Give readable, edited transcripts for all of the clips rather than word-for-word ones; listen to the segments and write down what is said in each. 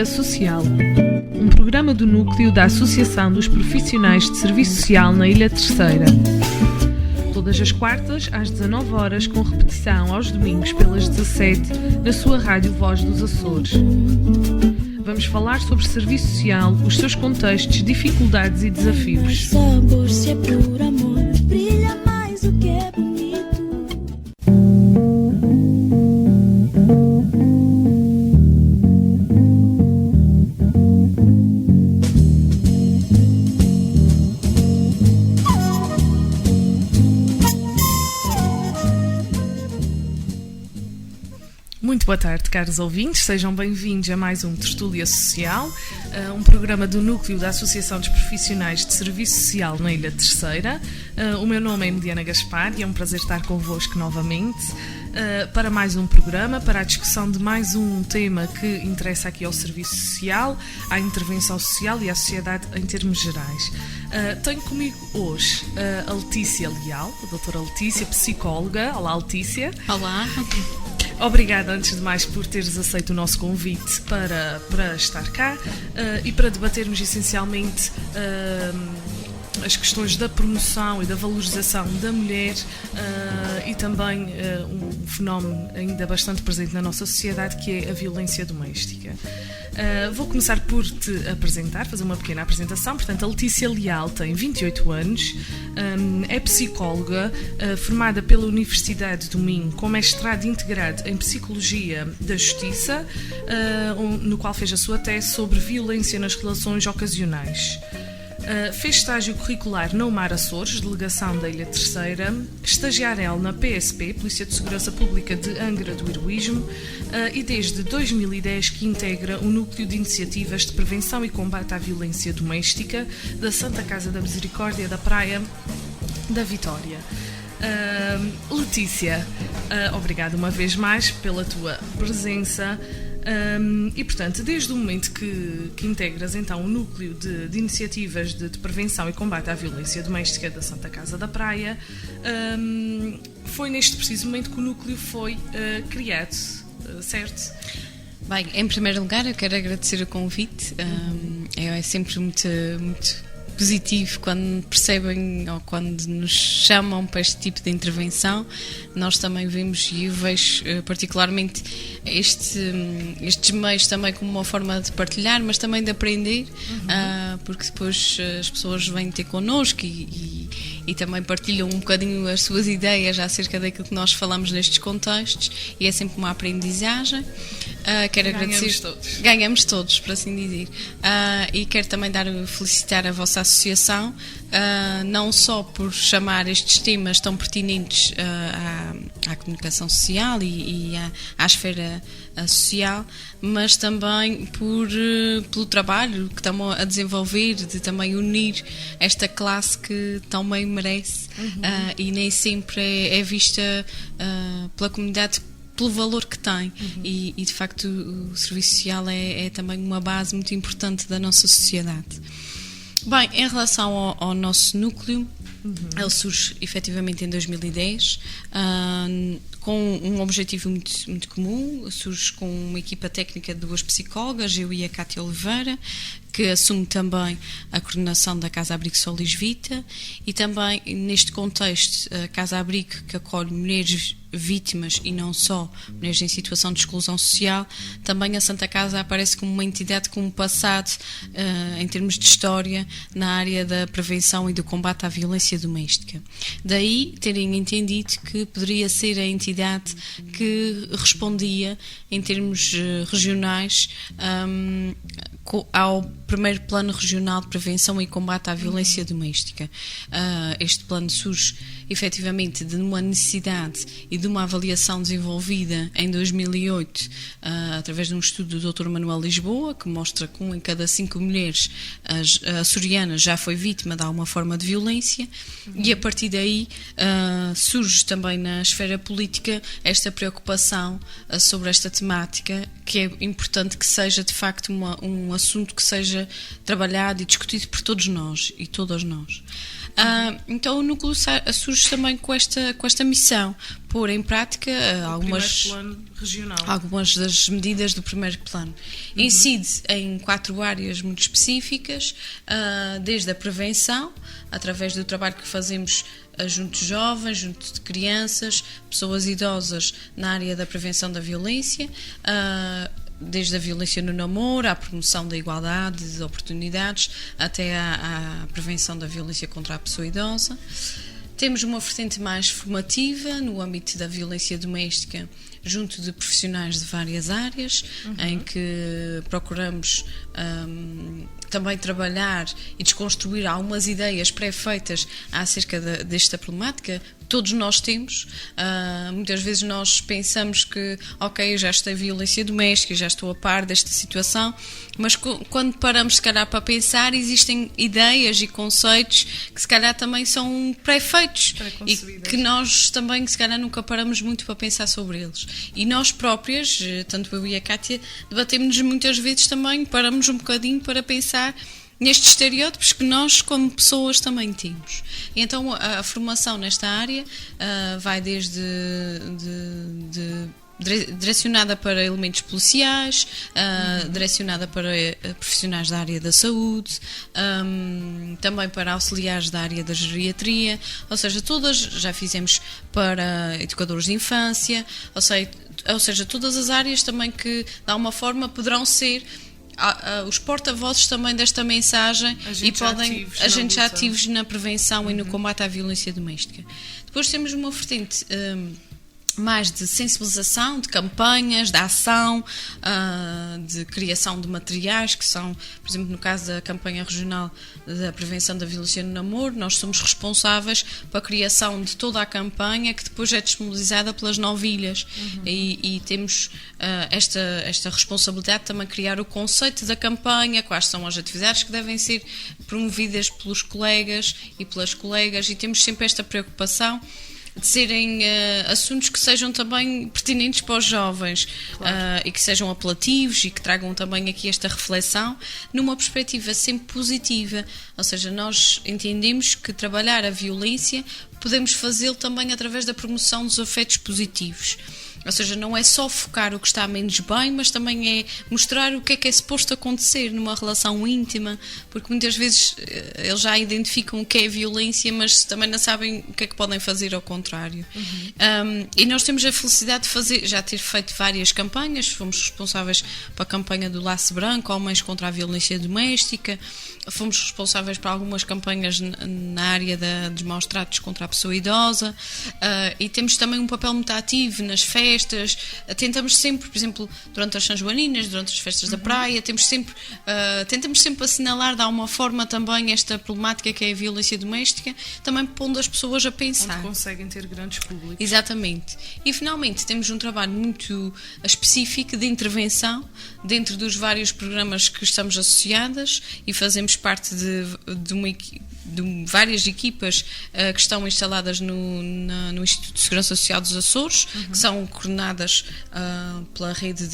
Tertúlia Social, um programa do núcleo da Associação dos Profissionais de Serviço Social na Ilha Terceira. Todas as quartas, às 19 horas, com repetição aos domingos pelas 17, na sua rádio Voz dos Açores. Vamos falar sobre serviço social, os seus contextos, dificuldades e desafios. Sabor, se é por amor, brilha mais o que é bonito. Muito boa tarde, caros ouvintes, sejam bem-vindos a mais um Tertúlia Social, um programa do núcleo da Associação dos Profissionais de Serviço Social na Ilha Terceira. O meu nome é Emiliana Gaspar e é um prazer estar convosco novamente para mais um programa, para a discussão de mais um tema que interessa aqui ao serviço social, à intervenção social e à sociedade em termos gerais. Tenho comigo hoje a Letícia Leal, a doutora Letícia, psicóloga. Olá, Letícia. Olá. Obrigada, antes de mais, por teres aceito o nosso convite para estar cá e para debatermos essencialmente as questões da promoção e da valorização da mulher e também um fenómeno ainda bastante presente na nossa sociedade, que é a violência doméstica. Vou começar por te apresentar, fazer uma pequena apresentação. Portanto, a Letícia Leal tem 28 anos, é psicóloga, formada pela Universidade do Minho com mestrado integrado em Psicologia da Justiça, no qual fez a sua tese sobre violência nas relações ocasionais. Fez estágio curricular na UMAR Açores, delegação da Ilha Terceira, estagiária na PSP, Polícia de Segurança Pública de Angra do Heroísmo, e desde 2010 que integra o Núcleo de Iniciativas de Prevenção e Combate à Violência Doméstica da Santa Casa da Misericórdia da Praia da Vitória. Letícia, obrigada uma vez mais pela tua presença. E, portanto, desde o momento que integras então o núcleo de iniciativas de prevenção e combate à violência doméstica da Santa Casa da Praia, foi neste preciso momento que o núcleo foi criado, certo? Bem, em primeiro lugar eu quero agradecer o convite. É sempre muito positivo quando percebem ou quando nos chamam para este tipo de intervenção. Nós também vemos, e eu vejo particularmente estes meios também como uma forma de partilhar, mas também de aprender, porque depois as pessoas vêm ter connosco e também partilham um bocadinho as suas ideias acerca daquilo que nós falamos nestes contextos, e é sempre uma aprendizagem. Quero agradecer. Ganhamos todos, por assim dizer. E quero também felicitar a vossa associação, não só por chamar estes temas tão pertinentes à comunicação social e à esfera social, mas também pelo trabalho que estão a desenvolver, de também unir esta classe que também merece, e nem sempre é vista pela comunidade pelo valor que tem, e de facto o serviço social é também uma base muito importante da nossa sociedade. Bem, em relação ao nosso núcleo, ele surge efetivamente em 2010, com um objetivo muito comum. Surge com uma equipa técnica de 2 psicólogas, eu e a Cátia Oliveira, que assume também a coordenação da Casa Abrigo Solis Vita, e também neste contexto a Casa Abrigo, que acolhe mulheres vítimas e não só mulheres em situação de exclusão social. Também a Santa Casa aparece como uma entidade com um passado em termos de história na área da prevenção e do combate à violência doméstica. Daí terem entendido que poderia ser a entidade que respondia em termos regionais ao primeiro plano regional de prevenção e combate à violência doméstica. Este plano surge efetivamente de uma necessidade e de uma avaliação desenvolvida em 2008 através de um estudo do Dr. Manuel Lisboa, que mostra que 1 em cada 5 mulheres açorianas já foi vítima de alguma forma de violência, e a partir daí surge também na esfera política esta preocupação sobre esta temática, que é importante que seja de facto um assunto que seja trabalhado e discutido por todos nós e todas nós. Então o núcleo surge também com esta missão, pôr em prática algumas das medidas do primeiro plano. Incide em 4 áreas muito específicas, desde a prevenção, através do trabalho que fazemos junto de jovens, junto de crianças, pessoas idosas na área da prevenção da violência, desde a violência no namoro, à promoção da igualdade de oportunidades, até à prevenção da violência contra a pessoa idosa. Temos uma vertente mais formativa no âmbito da violência doméstica, junto de profissionais de várias áreas, em que procuramos também trabalhar e desconstruir algumas ideias pré-feitas acerca desta problemática. Todos nós temos. Muitas vezes nós pensamos que, ok, eu já estou em violência doméstica, já estou a par desta situação, mas quando paramos, se calhar, para pensar, existem ideias e conceitos que, se calhar, também são pré-feitos e que nós também, se calhar, nunca paramos muito para pensar sobre eles. E nós próprias, tanto eu e a Cátia, debatemos-nos muitas vezes também, paramos um bocadinho para pensar nestes estereótipos que nós, como pessoas, também temos. E então a formação nesta área vai desde direcionada para elementos policiais, direcionada para profissionais da área da saúde, também para auxiliares da área da geriatria, ou seja, todas já fizemos para educadores de infância, ou seja, todas as áreas também que, de alguma forma, poderão ser os porta-vozes também desta mensagem e podem agentes ativos na prevenção e no combate à violência doméstica. Depois temos uma vertente mais de sensibilização, de campanhas, de ação, de criação de materiais, que são, por exemplo, no caso da campanha regional da prevenção da violência no namoro, nós somos responsáveis pela criação de toda a campanha, que depois é disponibilizada pelas 9 ilhas. E temos esta responsabilidade de também criar o conceito da campanha, quais são as atividades que devem ser promovidas pelos colegas e pelas colegas, e temos sempre esta preocupação de serem assuntos que sejam também pertinentes para os jovens, claro. E que sejam apelativos e que tragam também aqui esta reflexão numa perspectiva sempre positiva, ou seja, nós entendemos que trabalhar a violência podemos fazê-lo também através da promoção dos afetos positivos. Ou seja, não é só focar o que está menos bem, mas também é mostrar o que é suposto acontecer numa relação íntima, porque muitas vezes eles já identificam o que é violência, mas também não sabem o que é que podem fazer ao contrário. E nós temos a felicidade de já ter feito várias campanhas, fomos responsáveis pela campanha do Laço Branco, Homens contra a Violência Doméstica, fomos responsáveis por algumas campanhas na área dos maus tratos contra a pessoa idosa, e temos também um papel muito ativo nas festas. Tentamos sempre, por exemplo, durante as São Joaninas, durante as festas da praia, tentamos sempre assinalar de alguma forma também esta problemática que é a violência doméstica, também pondo as pessoas a pensar. Onde conseguem ter grandes públicos. Exatamente. E finalmente temos um trabalho muito específico de intervenção dentro dos vários programas que estamos associadas e fazemos parte de várias equipas que estão instaladas no Instituto de Segurança Social dos Açores, que são coordenadas pela rede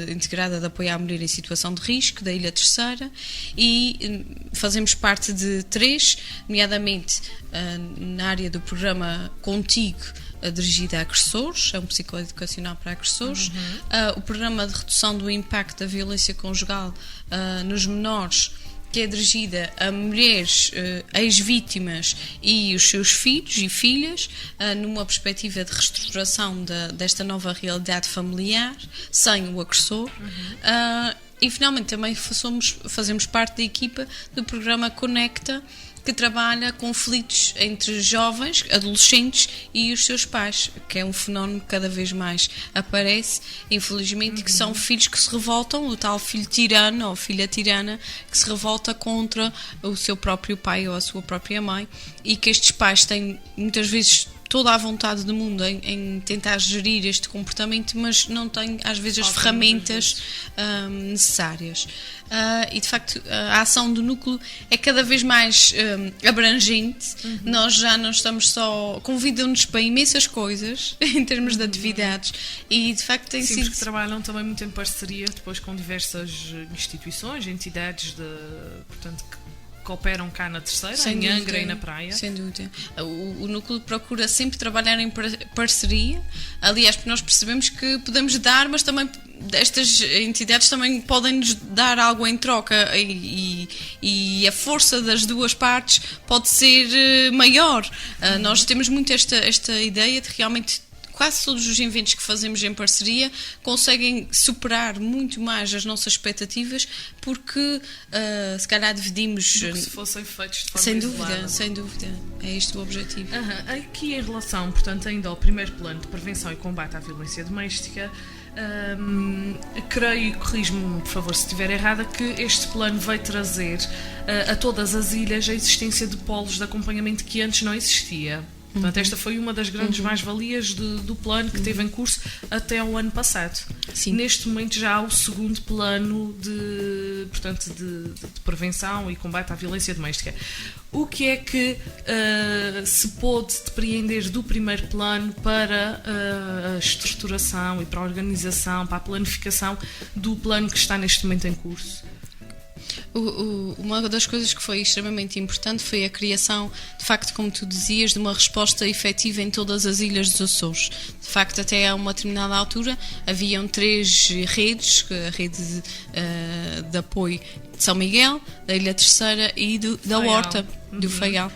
integrada de apoio à mulher em situação de risco da Ilha Terceira, e fazemos parte de 3, nomeadamente na área do programa Contigo, dirigida a agressores, é um psicoeducacional para agressores, o programa de redução do impacto da violência conjugal nos menores, que é dirigida a mulheres ex-vítimas e os seus filhos e filhas, numa perspectiva de reestruturação desta nova realidade familiar, sem o agressor. E finalmente também fazemos parte da equipa do programa Conecta, que trabalha conflitos entre jovens, adolescentes e os seus pais, que é um fenómeno que cada vez mais aparece, infelizmente, que são filhos que se revoltam, o tal filho tirano ou filha tirana, que se revolta contra o seu próprio pai ou a sua própria mãe, e que estes pais têm muitas vezes toda a vontade do mundo em tentar gerir este comportamento, mas não tem às vezes as ferramentas necessárias. E de facto a ação do núcleo é cada vez mais abrangente. Nós já não estamos só, convidam-nos para imensas coisas em termos de atividades, e de facto tem sido... que trabalham também muito em parceria depois com diversas instituições, entidades portanto, que cooperam cá na Terceira, em Angra e na Praia. Sem dúvida. O núcleo procura sempre trabalhar em parceria. Aliás, porque nós percebemos que podemos dar, mas também estas entidades também podem nos dar algo em troca, e a força das duas partes pode ser maior. Nós temos muito esta ideia de realmente quase todos os eventos que fazemos em parceria conseguem superar muito mais as nossas expectativas, porque se calhar dividimos... Se fossem feitos de forma isolada. Sem dúvida. É este o objetivo. Aqui em relação, portanto, ainda ao primeiro plano de prevenção e combate à violência doméstica, creio, e corrijo-me por favor se estiver errada, que este plano vai trazer a todas as ilhas a existência de polos de acompanhamento que antes não existia. Portanto, esta foi uma das grandes mais-valias do plano que teve em curso até ao ano passado. Sim. Neste momento já há o segundo plano de prevenção e combate à violência doméstica. O que é que se pôde depreender do primeiro plano para a estruturação e para a organização, para a planificação do plano que está neste momento em curso? Uma das coisas que foi extremamente importante foi a criação, de facto, como tu dizias, de uma resposta efetiva em todas as ilhas dos Açores. De facto, até a uma determinada altura haviam 3 redes, a rede de apoio de São Miguel, da Ilha Terceira e da Horta, do Faial,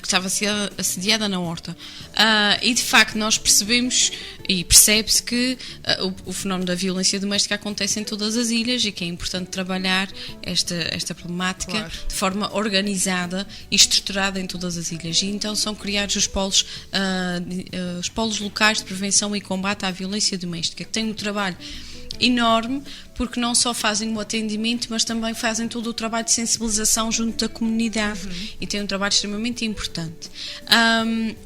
que estava assediada na Horta. E de facto nós percebemos e percebe-se que o fenómeno da violência doméstica acontece em todas as ilhas, e que é importante trabalhar esta problemática de forma organizada e estruturada em todas as ilhas. E então são criados os polos locais de prevenção e combate à violência doméstica, que têm um trabalho enorme, porque não só fazem o atendimento, mas também fazem todo o trabalho de sensibilização junto da comunidade, e tem um trabalho extremamente importante.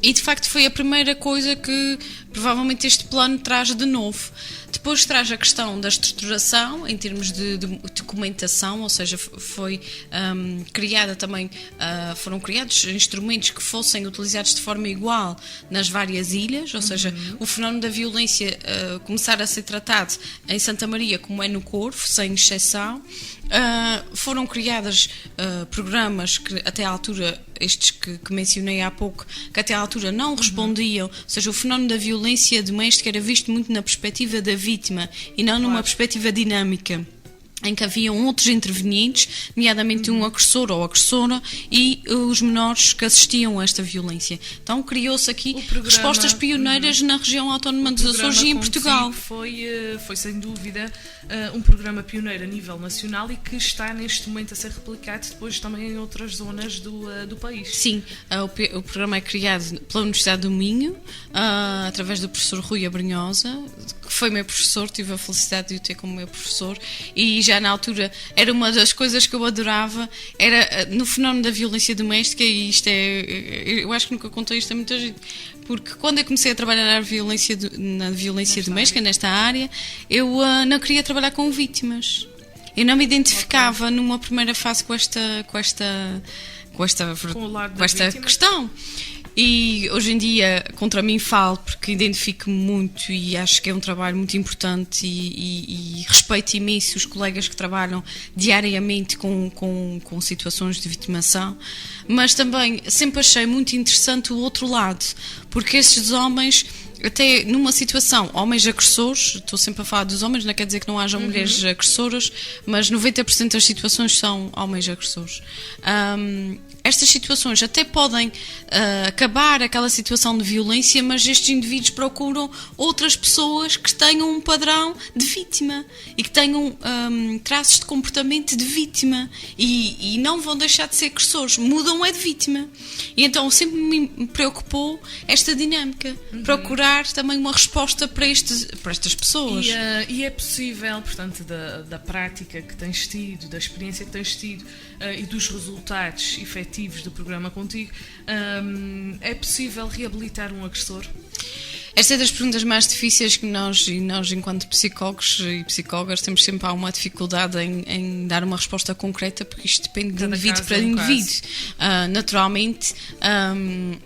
E de facto foi a primeira coisa que provavelmente este plano traz de novo. Depois traz a questão da estruturação em termos de documentação, ou seja, foi criada também, foram criados instrumentos que fossem utilizados de forma igual nas várias ilhas, ou seja, o fenómeno da violência começar a ser tratado em Santa Maria como é no Corvo, sem exceção. Foram criados programas que até à altura, estes que mencionei há pouco, que até à altura não respondiam, ou seja, o fenómeno da violência doméstica era visto muito na perspectiva da vítima e não numa perspectiva dinâmica, em que haviam outros intervenientes, nomeadamente um agressor ou agressora, e os menores que assistiam a esta violência. Então criou-se aqui respostas pioneiras na região autónoma dos Açores e em Portugal. Foi sem dúvida um programa pioneiro a nível nacional, e que está neste momento a ser replicado depois também em outras zonas do país. Sim, o programa é criado pela Universidade do Minho, através do professor Rui Abrunhosa, que foi meu professor, tive a felicidade de o ter como meu professor, e já na altura era uma das coisas que eu adorava, era no fenómeno da violência doméstica, e isto eu acho que nunca contei isto a muita gente, porque quando eu comecei a trabalhar na violência doméstica, nesta área, eu não queria trabalhar com vítimas. Eu não me identificava numa primeira fase com esta questão. E hoje em dia, contra mim falo, porque identifico-me muito e acho que é um trabalho muito importante, e respeito imenso os colegas que trabalham diariamente com situações de vitimação, mas também sempre achei muito interessante o outro lado, porque estes homens, até numa situação, homens agressores, estou sempre a falar dos homens, não quer dizer que não haja mulheres agressoras, mas 90% das situações são homens agressores. Estas situações até podem acabar aquela situação de violência, mas estes indivíduos procuram outras pessoas que tenham um padrão de vítima e que tenham traços de comportamento de vítima, e não vão deixar de ser agressores, mudam é de vítima. E então sempre me preocupou esta dinâmica, procurar encontrar também uma resposta para estas pessoas. E é possível, portanto, da prática que tens tido, da experiência que tens tido e dos resultados efetivos do programa contigo, é possível reabilitar um agressor? Esta é das perguntas mais difíceis que nós enquanto psicólogos e psicólogas, temos sempre alguma dificuldade em dar uma resposta concreta, porque isto depende de indivíduo para indivíduo. Naturalmente,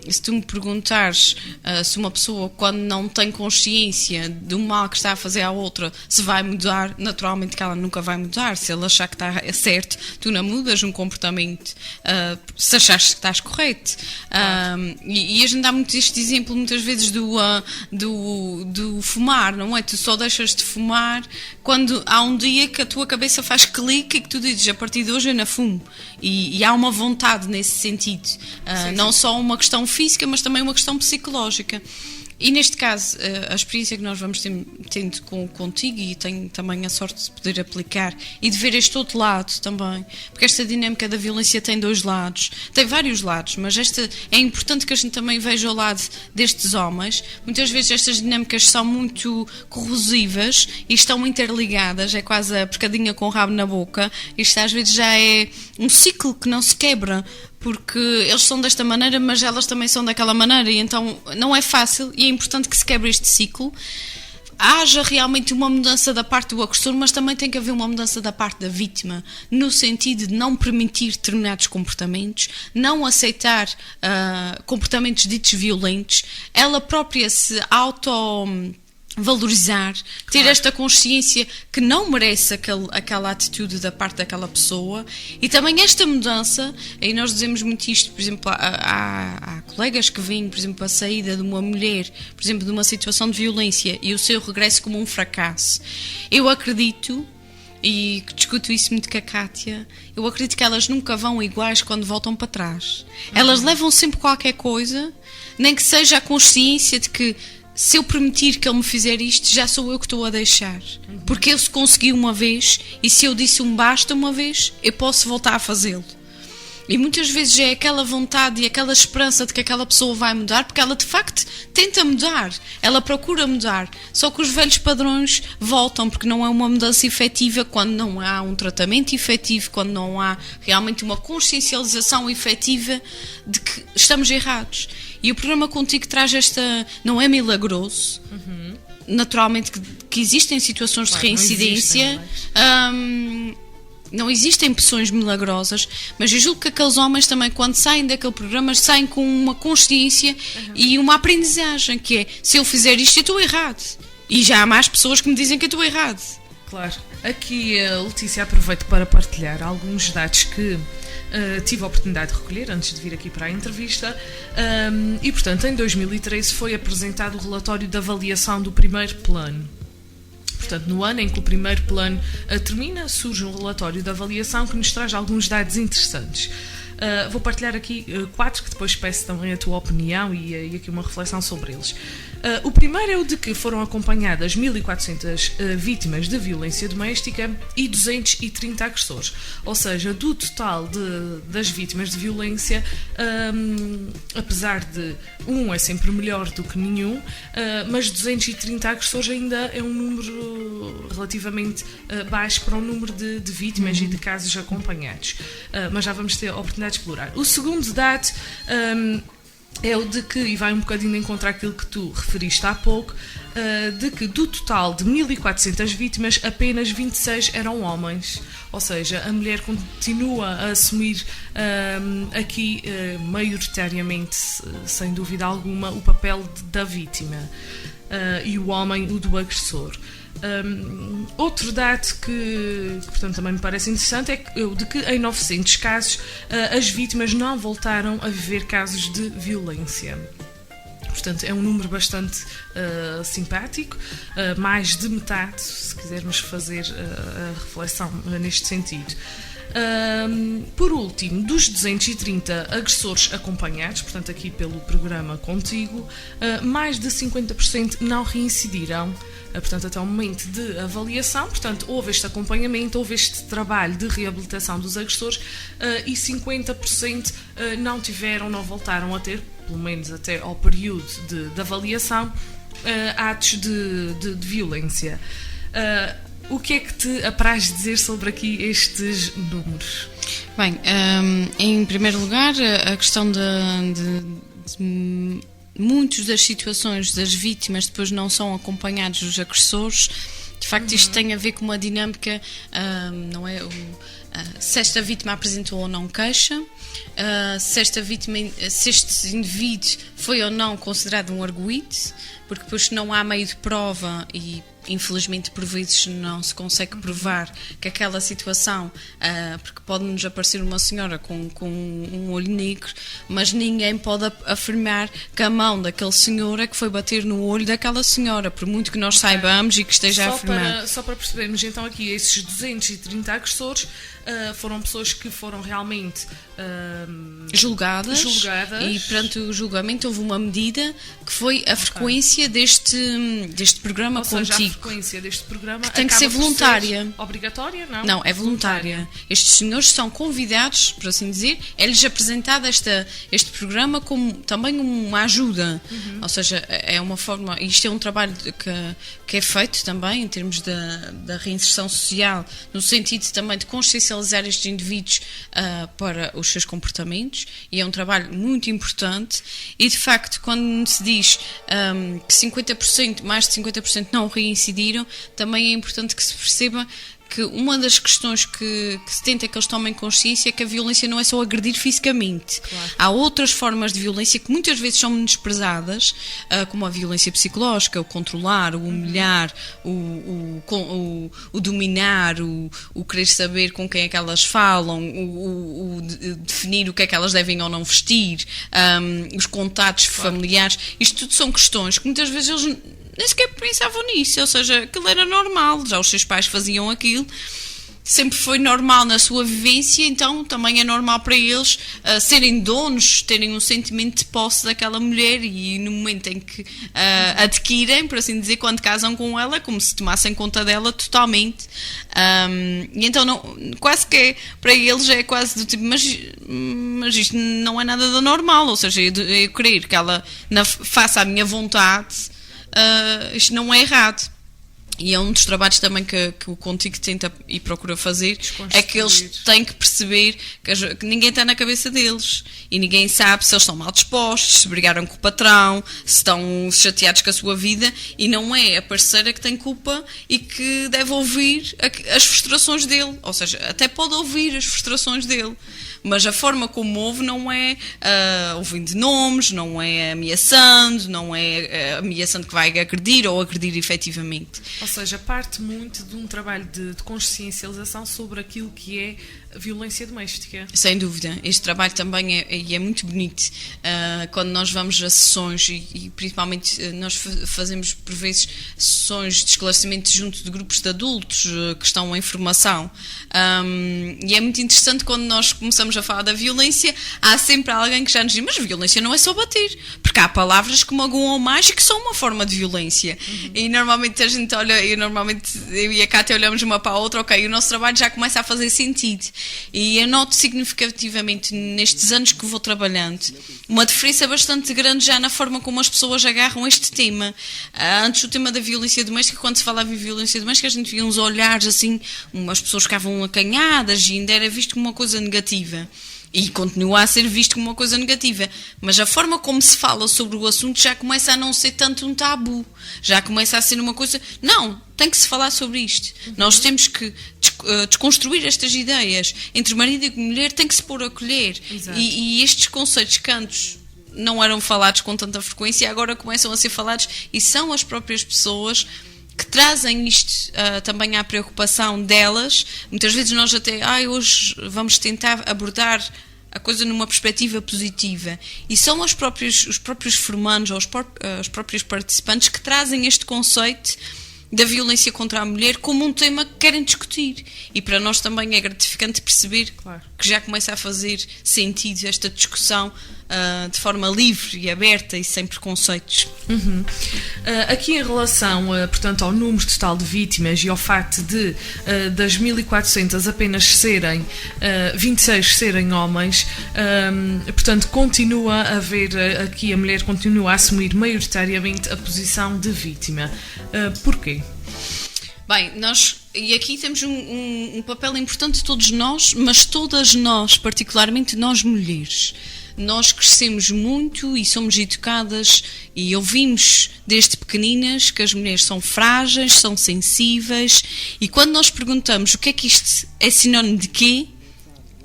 se tu me perguntares se uma pessoa, quando não tem consciência do mal que está a fazer à outra, se vai mudar, naturalmente que ela nunca vai mudar. Se ela achar que está certo, tu não mudas um comportamento, se achares que estás correto. E a gente dá muito este exemplo, muitas vezes, do fumar, não é? Tu só deixas de fumar quando há um dia que a tua cabeça faz clique e que tu dizes, a partir de hoje eu não fumo. E há uma vontade nesse sentido. Não só uma questão física, mas também uma questão psicológica. E neste caso, a experiência que nós vamos tendo contigo, e tenho também a sorte de poder aplicar e de ver este outro lado também, porque esta dinâmica da violência tem dois lados, tem vários lados, mas é importante que a gente também veja o lado destes homens. Muitas vezes estas dinâmicas são muito corrosivas e estão interligadas, é quase a pescadinha com o rabo na boca. Isto às vezes já é um ciclo que não se quebra, porque eles são desta maneira, mas elas também são daquela maneira, e então não é fácil, e é importante que se quebre este ciclo. Haja realmente uma mudança da parte do agressor, mas também tem que haver uma mudança da parte da vítima, no sentido de não permitir determinados comportamentos, não aceitar comportamentos ditos violentos, ela própria se valorizar, ter esta consciência que não merece aquela atitude da parte daquela pessoa. E também esta mudança, e nós dizemos muito isto, por exemplo, há colegas que veem, por exemplo, a saída de uma mulher, por exemplo, de uma situação de violência e o seu regresso como um fracasso. Eu acredito, e discuto isso muito com a Kátia, eu acredito que elas nunca vão iguais quando voltam para trás. Elas levam sempre qualquer coisa, nem que seja a consciência de que, se eu permitir que ele me fizer isto, já sou eu que estou a deixar. Porque eu, se consegui uma vez, e se eu disse um basta uma vez, eu posso voltar a fazê-lo. E muitas vezes é aquela vontade e aquela esperança de que aquela pessoa vai mudar, porque ela de facto tenta mudar, ela procura mudar, só que os velhos padrões voltam, porque não é uma mudança efetiva quando não há um tratamento efetivo, quando não há realmente uma consciencialização efetiva de que estamos errados. E o programa contigo traz não é milagroso, naturalmente que existem situações de reincidência, não existem opções milagrosas, mas eu julgo que aqueles homens também, quando saem daquele programa, saem com uma consciência e uma aprendizagem, que é, se eu fizer isto, eu estou errado. E já há mais pessoas que me dizem que eu estou errado. Claro. Aqui, Letícia, aproveito para partilhar alguns dados que tive a oportunidade de recolher antes de vir aqui para a entrevista, e, portanto, em 2013 foi apresentado o relatório de avaliação do primeiro plano. Portanto, no ano em que o primeiro plano termina, surge um relatório de avaliação que nos traz alguns dados interessantes. Vou partilhar aqui 4, que depois peço também a tua opinião e aqui uma reflexão sobre eles. O primeiro é o de que foram acompanhadas 1.400 vítimas de violência doméstica e 230 agressores. Ou seja, do total das vítimas de violência, apesar de um é sempre melhor do que nenhum, mas 230 agressores ainda é um número relativamente baixo para o número de vítimas e de casos acompanhados. Mas já vamos ter a oportunidade de explorar. O segundo dado é o de que, e vai um bocadinho encontrar aquilo que tu referiste há pouco, de que do total de 1.400 vítimas, apenas 26 eram homens. Ou seja, a mulher continua a assumir aqui, maioritariamente, sem dúvida alguma, o papel da vítima, e o homem o do agressor. Outro dado que, portanto, também me parece interessante é o de que em 900 casos as vítimas não voltaram a viver casos de violência. Portanto, é um número bastante simpático, mais de metade, se quisermos fazer a reflexão neste sentido. Por último, dos 230 agressores acompanhados, portanto aqui pelo programa contigo, mais de 50% não reincidiram, portanto até o momento de avaliação. Portanto, houve este acompanhamento, houve este trabalho de reabilitação dos agressores, e 50% não voltaram a ter, pelo menos até ao período de avaliação, atos de violência. O que é que te apraz dizer sobre aqui estes números? Bem, em primeiro lugar, a questão de muitas das situações das vítimas depois não são acompanhados dos agressores. De facto, isto tem a ver com uma dinâmica, não é? Se esta vítima apresentou ou não queixa, se este indivíduo foi ou não considerado um arguído, porque depois não há meio de prova e infelizmente por vezes não se consegue provar que aquela situação, porque pode-nos aparecer uma senhora com um olho negro, mas ninguém pode afirmar que a mão daquele senhor é que foi bater no olho daquela senhora, por muito que nós saibamos e que esteja a afirmar. Só para percebermos, então aqui esses 230 agressores foram pessoas que foram realmente julgadas e perante o julgamento houve uma medida que foi a frequência deste programa contigo. Seja, a frequência deste programa que tem que ser voluntária. Obrigatória, não? Não, é voluntária. Estes senhores são convidados, por assim dizer, é-lhes apresentado este programa como também uma ajuda. Ou seja, é uma forma, isto é um trabalho que é feito também em termos da reinserção social, no sentido também de consciencializar estes indivíduos para os seus comportamentos, e é um trabalho muito importante. E de facto, quando se diz que 50%, mais de 50% não reincidiram, também é importante que se perceba que uma das questões que se tenta que eles tomem consciência é que a violência não é só agredir fisicamente. Claro. Há outras formas de violência que muitas vezes são menosprezadas, como a violência psicológica, o controlar, o humilhar, o dominar, o querer saber com quem é que elas falam, o definir o que é que elas devem ou não vestir, os contatos familiares. Isto tudo são questões que muitas vezes eles nem sequer pensavam nisso, ou seja, aquilo era normal, já os seus pais faziam aquilo, sempre foi normal na sua vivência, então também é normal para eles serem donos, terem um sentimento de posse daquela mulher, e no momento em que adquirem, por assim dizer, quando casam com ela, como se tomassem conta dela totalmente. E então quase que é, para eles é quase do tipo, mas isto não é nada do normal, ou seja, eu querer que ela faça a minha vontade, isto não é errado. E é um dos trabalhos também que o Contigo tenta e procura fazer, é que eles têm que perceber que ninguém está na cabeça deles, e ninguém sabe se eles estão mal dispostos, se brigaram com o patrão, se estão chateados com a sua vida, e não é a parceira que tem culpa e que deve ouvir as frustrações dele, ou seja, até pode ouvir as frustrações dele, mas a forma como ouve não é ouvindo nomes, não é ameaçando, não é ameaçando que vai agredir ou agredir efetivamente. Ou seja, parte muito de um trabalho de consciencialização sobre aquilo que é a violência doméstica. Sem dúvida. Este trabalho também é muito bonito. Quando nós vamos a sessões, e principalmente nós fazemos por vezes sessões de esclarecimento junto de grupos de adultos que estão em formação. E é muito interessante quando nós começamos a falar da violência, há sempre alguém que já nos diz, mas violência não é só bater, porque há palavras que magoam mais e que são uma forma de violência. E normalmente a gente olha, eu e a Cátia olhamos uma para a outra, ok, o nosso trabalho já começa a fazer sentido. E eu noto significativamente nestes anos que vou trabalhando uma diferença bastante grande já na forma como as pessoas agarram este tema. Antes o tema da violência doméstica, quando se falava em violência doméstica, a gente via uns olhares assim, as pessoas ficavam acanhadas e ainda era visto como uma coisa negativa. E continua a ser visto como uma coisa negativa. Mas a forma como se fala sobre o assunto já começa a não ser tanto um tabu. Já começa a ser uma coisa... Não, tem que se falar sobre isto. Nós temos que desconstruir estas ideias. Entre marido e mulher tem que se pôr a colher. E estes conceitos que antes não eram falados com tanta frequência, agora começam a ser falados, e são as próprias pessoas que trazem isto também à preocupação delas. Muitas vezes nós até, hoje vamos tentar abordar a coisa numa perspectiva positiva, e são os próprios formandos ou os próprios participantes que trazem este conceito da violência contra a mulher como um tema que querem discutir, e para nós também é gratificante perceber que já começa a fazer sentido esta discussão de forma livre e aberta e sem preconceitos. Aqui em relação, portanto, ao número total de vítimas e ao facto de das 1.400 apenas serem 26 serem homens, portanto, continua a haver aqui, a mulher continua a assumir maioritariamente a posição de vítima. Porquê? Bem, e aqui temos um papel importante de todos nós, mas todas nós, particularmente nós mulheres. Nós crescemos muito e somos educadas e ouvimos desde pequeninas que as mulheres são frágeis, são sensíveis, e quando nós perguntamos o que é que isto é sinónimo de quê,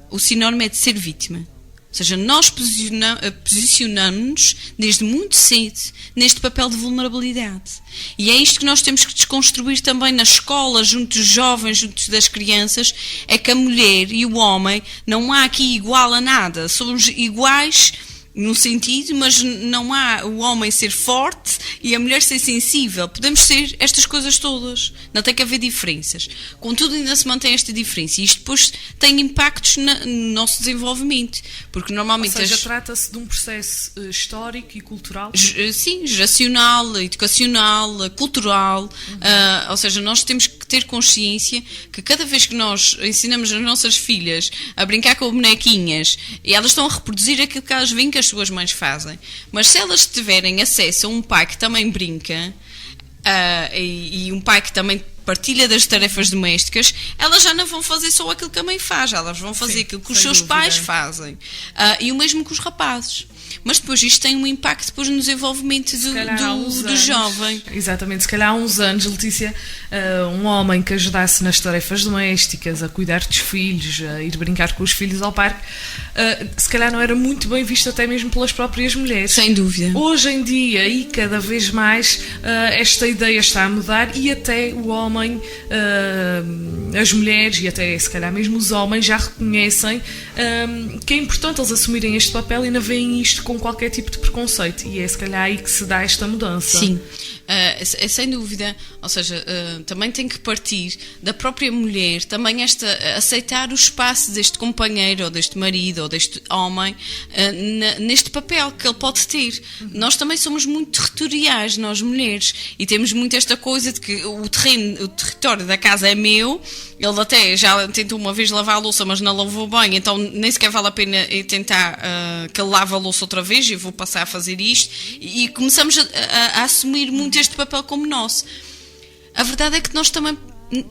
o sinónimo é de ser vítima. Ou seja, nós posicionamos-nos desde muito cedo neste papel de vulnerabilidade. E é isto que nós temos que desconstruir também na escola, junto dos jovens, junto das crianças, é que a mulher e o homem não há aqui igual a nada. Somos iguais num sentido, mas não há o homem ser forte e a mulher ser sensível. Podemos ser estas coisas todas, não tem que haver diferenças. Contudo, ainda se mantém esta diferença, e isto depois tem impactos no nosso desenvolvimento, porque normalmente... Ou seja, trata-se de um processo histórico e cultural? Sim, geracional, educacional, cultural, ou seja, nós temos que ter consciência que cada vez que nós ensinamos as nossas filhas a brincar com bonequinhas, e elas estão a reproduzir aquilo que elas veem que as suas mães fazem, mas se elas tiverem acesso a um pai que também brinca, e um pai que também partilha das tarefas domésticas, elas já não vão fazer só aquilo que a mãe faz, elas vão fazer aquilo que os seus pais fazem, e o mesmo com os rapazes. Mas depois isto tem um impacto depois no desenvolvimento do jovem. Exatamente, se calhar há uns anos, Letícia, um homem que ajudasse nas tarefas domésticas, a cuidar dos filhos, a ir brincar com os filhos ao parque, se calhar não era muito bem visto até mesmo pelas próprias mulheres. Sem dúvida. Hoje em dia, e cada vez mais, esta ideia está a mudar, e até o homem, as mulheres e até se calhar mesmo os homens já reconhecem que é importante eles assumirem este papel e não veem isto com qualquer tipo de preconceito, e é se calhar aí que se dá esta mudança. Sim, sem dúvida, ou seja, também tem que partir da própria mulher, também aceitar o espaço deste companheiro, ou deste marido, ou deste homem, neste papel que ele pode ter. Nós também somos muito territoriais, nós mulheres, e temos muito esta coisa de que o território da casa é meu. Ele até já tentou uma vez lavar a louça, mas não lavou bem, então nem sequer vale a pena tentar que ele lave a louça outra vez, e eu vou passar a fazer isto, e começamos a assumir muito este papel como nosso. A verdade é que nós também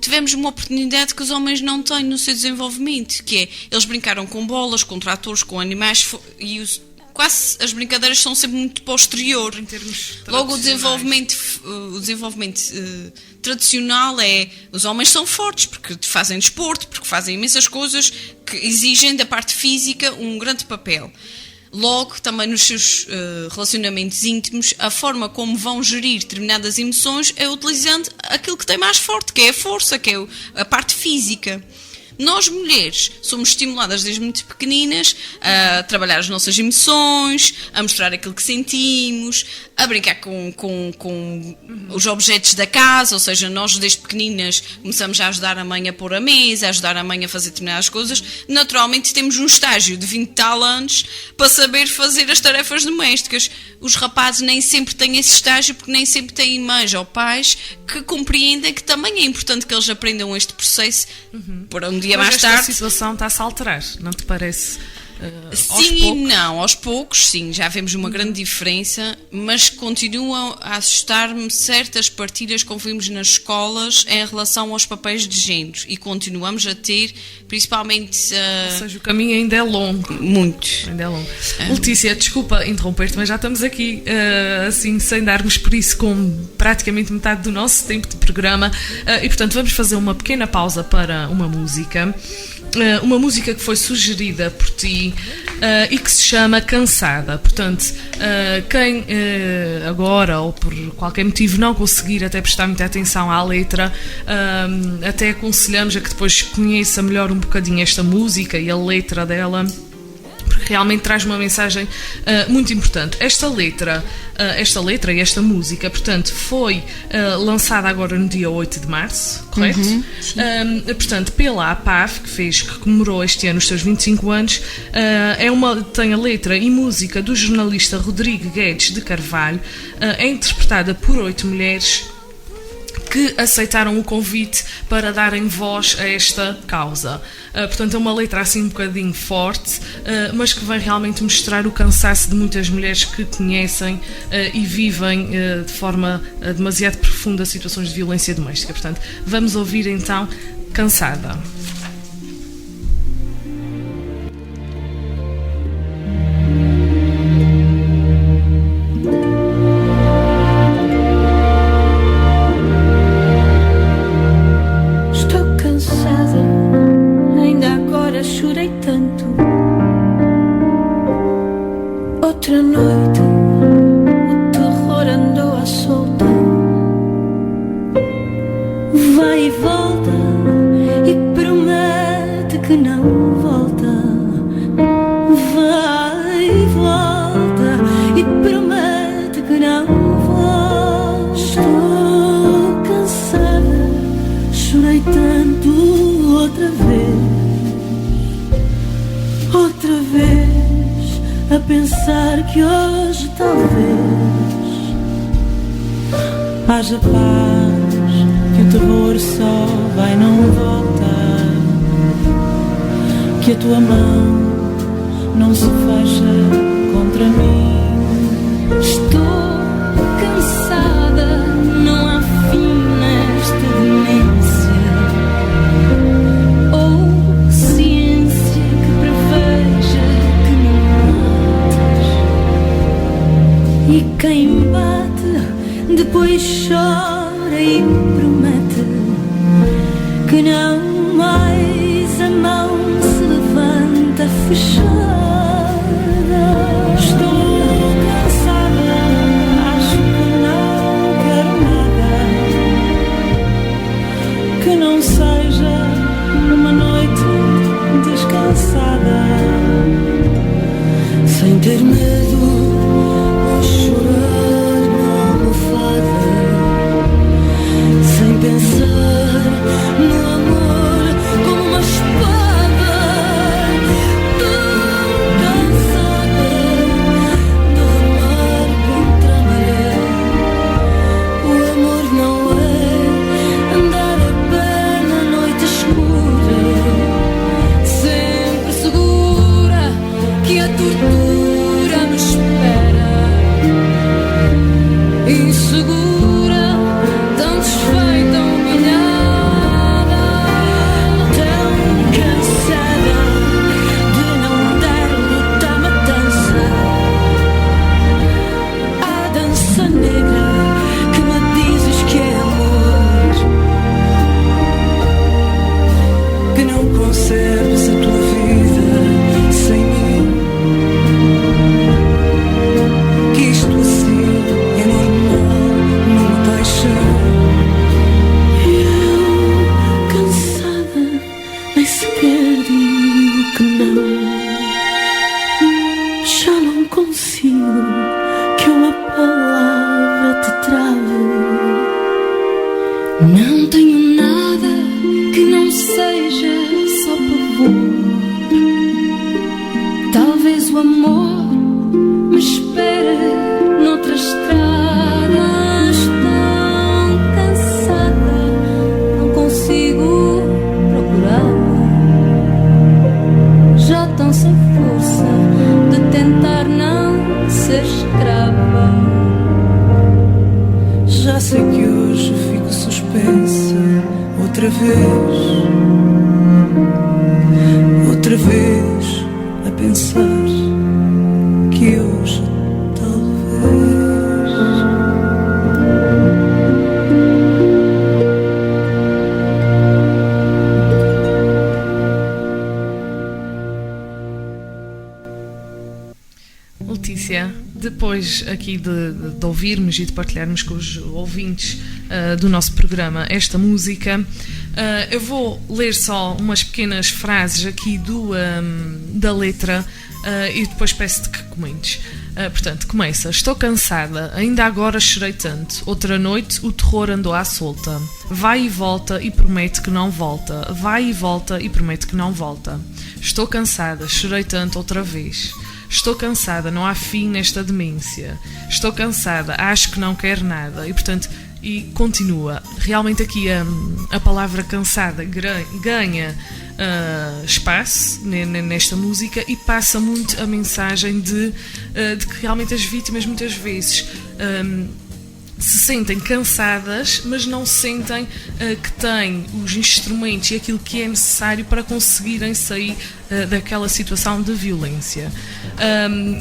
tivemos uma oportunidade que os homens não têm no seu desenvolvimento, que é, eles brincaram com bolas, com tratores, com animais, e quase as brincadeiras são sempre muito posterior. Em termos logo o desenvolvimento tradicional é, os homens são fortes porque fazem desporto, porque fazem imensas coisas que exigem da parte física um grande papel. Logo, também nos seus relacionamentos íntimos, a forma como vão gerir determinadas emoções é utilizando aquilo que tem mais forte, que é a força, que é a parte física. Nós, mulheres, somos estimuladas desde muito pequeninas a trabalhar as nossas emoções, a mostrar aquilo que sentimos, a brincar com os objetos da casa, ou seja, nós desde pequeninas começamos a ajudar a mãe a pôr a mesa, a ajudar a mãe a fazer determinadas coisas. Naturalmente temos um estágio de 20 tal anos para saber fazer as tarefas domésticas. Os rapazes nem sempre têm esse estágio, porque nem sempre têm mães ou pais que compreendem que também é importante que eles aprendam este processo para um dia mais tarde. Esta situação está-se a alterar, não te parece? Sim e não, aos poucos sim, já vemos uma grande diferença, mas continuam a assustar-me certas partilhas que ouvimos nas escolas em relação aos papéis de género, e continuamos a ter, principalmente... Ou seja, o caminho ainda é longo. Muito. Ainda é longo. Letícia, desculpa interromper-te, mas já estamos aqui, assim, sem darmos por isso, com praticamente metade do nosso tempo de programa, e portanto vamos fazer uma pequena pausa para uma música. Uma música que foi sugerida por ti e que se chama Cansada. Portanto, quem agora ou por qualquer motivo não conseguir até prestar muita atenção à letra, até aconselhamos a que depois conheça melhor um bocadinho esta música e a letra dela, porque realmente traz uma mensagem muito importante. Esta letra e esta música, portanto, foi lançada agora no dia 8 de março, correto? Portanto, pela APAV, que comemorou este ano os seus 25 anos, tem a letra e música do jornalista Rodrigo Guedes de Carvalho, é interpretada por 8 mulheres que aceitaram o convite para darem voz a esta causa. Portanto, é uma letra assim um bocadinho forte, mas que vem realmente mostrar o cansaço de muitas mulheres que conhecem e vivem de forma demasiado profunda situações de violência doméstica. Portanto, vamos ouvir então Cansada. Outra noite, o terror andou à solta, vai e volta e promete que não volta. Vai e volta e promete que não volta. Estou cansada, chorei tanto outra vez. A pensar que hoje talvez haja paz, que o terror só vai não volta, que a tua mão não se fecha contra mim. Estou cansada, não há fim nesta demência ou ciência que preveja que e quem bate depois chora e promete que não mais a mão se levanta fechada. Estou cansada, acho que não quero nada que não seja uma noite descansada, sem ter medo. Chorar na almofada, sem pensar no amor como uma espada. Tão cansada de remar contra a maré. O amor não é andar a pé na noite escura, sempre segura que a tortura me espera. Insegura, tão desfeita, humilhada, tão cansada de não dar luta à matança. A dança negra que me dizes que é amor, que não concebes a tua vida sem mim, que isto assim é normal numa paixão. Eu, cansada, nem sequer digo que não. Já não consigo que uma palavra te trave. Não tenho nada que não seja só pavor. Talvez o amor me espere noutra estrada. Tão cansada, não consigo procurar. Já tão sem força de tentar não ser escrava. Já sei que hoje fico suspensa outra vez a pensar que hoje talvez. Letícia, depois aqui de ouvirmos e de partilharmos com os ouvintes do nosso programa esta música. Eu vou ler só umas pequenas frases aqui da letra e depois peço-te que comentes. Portanto, começa: estou cansada, ainda agora chorei tanto. Outra noite o terror andou à solta. Vai e volta e promete que não volta. Vai e volta e promete que não volta. Estou cansada, chorei tanto outra vez. Estou cansada, não há fim nesta demência. Estou cansada, acho que não quero nada. E portanto, e continua. Realmente aqui a palavra cansada ganha espaço nesta música e passa muito a mensagem de que realmente as vítimas muitas vezes se sentem cansadas, mas não sentem que têm os instrumentos e aquilo que é necessário para conseguirem sair daquela situação de violência.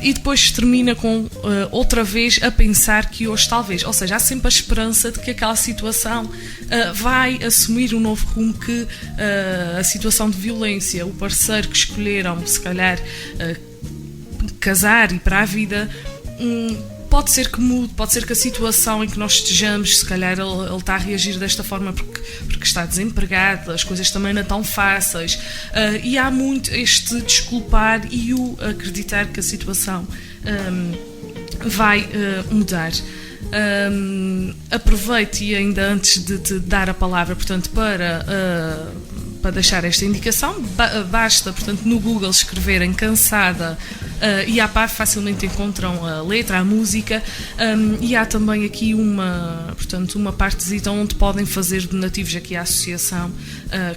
E depois termina com outra vez a pensar que hoje talvez, ou seja, há sempre a esperança de que aquela situação vai assumir um novo rumo, que a situação de violência, o parceiro que escolheram, se calhar, casar e para a vida, pode ser que mude, pode ser que a situação em que nós estejamos, se calhar ele está a reagir desta forma porque está desempregado, as coisas também não estão fáceis, e há muito este desculpar e o acreditar que a situação vai mudar. Aproveite, e ainda antes de te dar a palavra, portanto, para deixar esta indicação, basta, portanto, no Google escreverem cansada e à par facilmente encontram a letra, a música, e há também aqui uma partezita onde podem fazer donativos aqui à associação,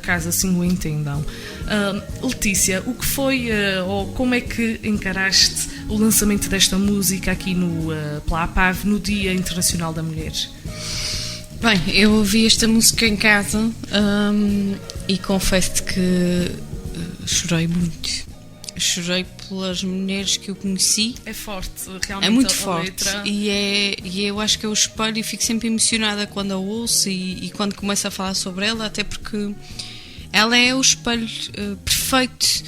caso assim o entendam. Letícia, o que foi, ou como é que encaraste o lançamento desta música aqui pela APAV no Dia Internacional da Mulher? Bem, eu ouvi esta música em casa e confesso-te que chorei muito. Chorei pelas mulheres que eu conheci. É forte, realmente. É muito a forte. Letra. E eu acho que eu espelho e fico sempre emocionada quando a ouço e quando começo a falar sobre ela, até porque ela é o espelho perfeito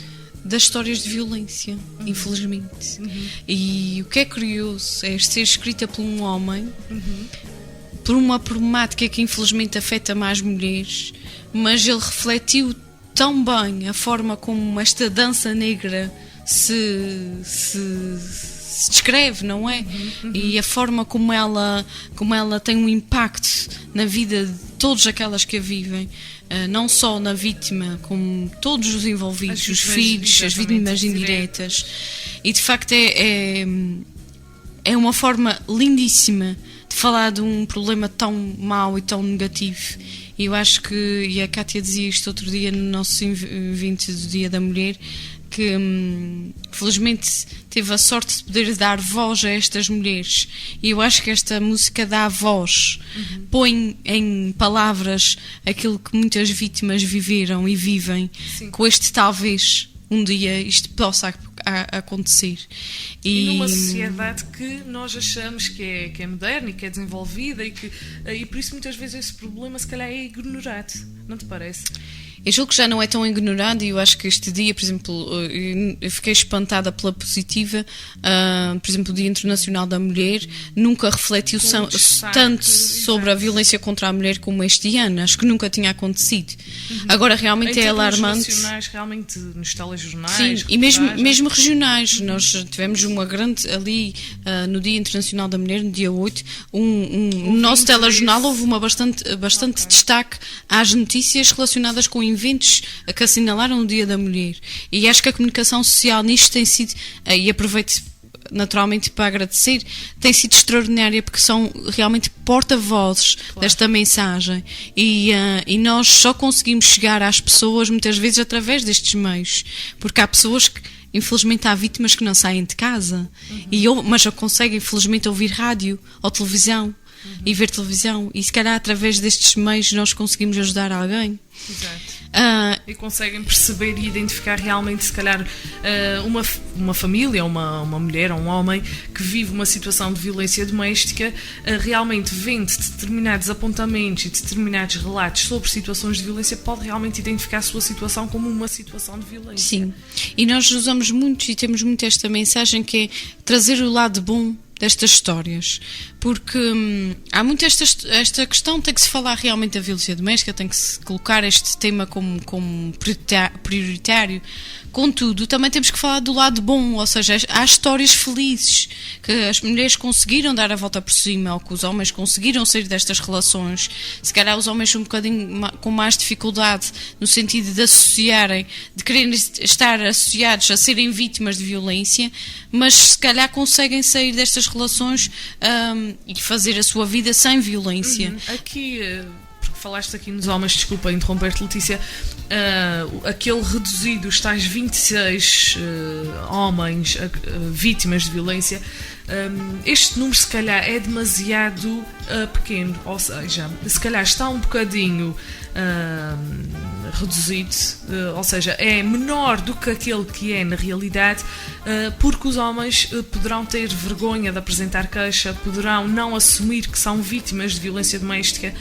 das histórias de violência, infelizmente. E o que é curioso é ser escrita por um homem, por uma problemática que infelizmente afeta mais mulheres, mas ele refletiu tão bem a forma como esta dança negra se descreve, não é? E a forma como ela tem um impacto na vida de todas aquelas que a vivem, não só na vítima, como todos os envolvidos, os filhos, as vítimas indiretas. E de facto é uma forma lindíssima de falar de um problema tão mau e tão negativo. E eu acho que, e a Cátia dizia isto outro dia no nosso evento do Dia da Mulher, que felizmente teve a sorte de poder dar voz a estas mulheres, e eu acho que esta música dá voz, põe em palavras aquilo que muitas vítimas viveram e vivem. Sim. Com este talvez um dia isto possa acontecer. E numa sociedade que nós achamos que é moderna e que é desenvolvida e por isso muitas vezes esse problema se calhar é ignorado, não te parece? Eu julgo que já não é tão ignorado, e eu acho que este dia, por exemplo, eu fiquei espantada pela positiva, por exemplo, o Dia Internacional da Mulher nunca refletiu tanto sobre a violência contra a mulher como este ano. Acho que nunca tinha acontecido. Agora realmente é alarmante. Nacionais, realmente, nos telejornais. Sim, e mesmo regionais. Nós tivemos uma grande ali no Dia Internacional da Mulher, no dia 8, no nosso telejornal houve uma bastante destaque às notícias relacionadas com eventos que assinalaram o Dia da Mulher. E acho que a comunicação social nisto tem sido, e aproveito naturalmente para agradecer, tem sido extraordinária, porque são realmente porta-vozes desta mensagem, e nós só conseguimos chegar às pessoas muitas vezes através destes meios, porque há pessoas que, infelizmente, há vítimas que não saem de casa, mas já conseguem, infelizmente, ouvir rádio ou televisão e ver televisão, e se calhar através destes meios nós conseguimos ajudar alguém. Exato. E conseguem perceber e identificar realmente, se calhar, uma família, uma mulher ou um homem que vive uma situação de violência doméstica, realmente vendo determinados apontamentos e determinados relatos sobre situações de violência, pode realmente identificar a sua situação como uma situação de violência. Sim, e nós usamos muito e temos muito esta mensagem, que é trazer o lado bom destas histórias, porque há muito esta questão, tem que se falar realmente da violência doméstica, tem que se colocar este tema como prioritário. Contudo, também temos que falar do lado bom, ou seja, há histórias felizes, que as mulheres conseguiram dar a volta por cima, ou que os homens conseguiram sair destas relações. Se calhar os homens um bocadinho com mais dificuldade, no sentido de associarem, de quererem estar associados a serem vítimas de violência, mas se calhar conseguem sair destas relações e fazer a sua vida sem violência. Aqui, porque falaste aqui nos homens, desculpa interromper-te, Letícia, aquele reduzido, os tais 26 homens vítimas de violência, este número se calhar é demasiado pequeno, ou seja, se calhar está um bocadinho reduzido, ou seja, é menor do que aquele que é na realidade, porque os homens poderão ter vergonha de apresentar queixa, poderão não assumir que são vítimas de violência doméstica.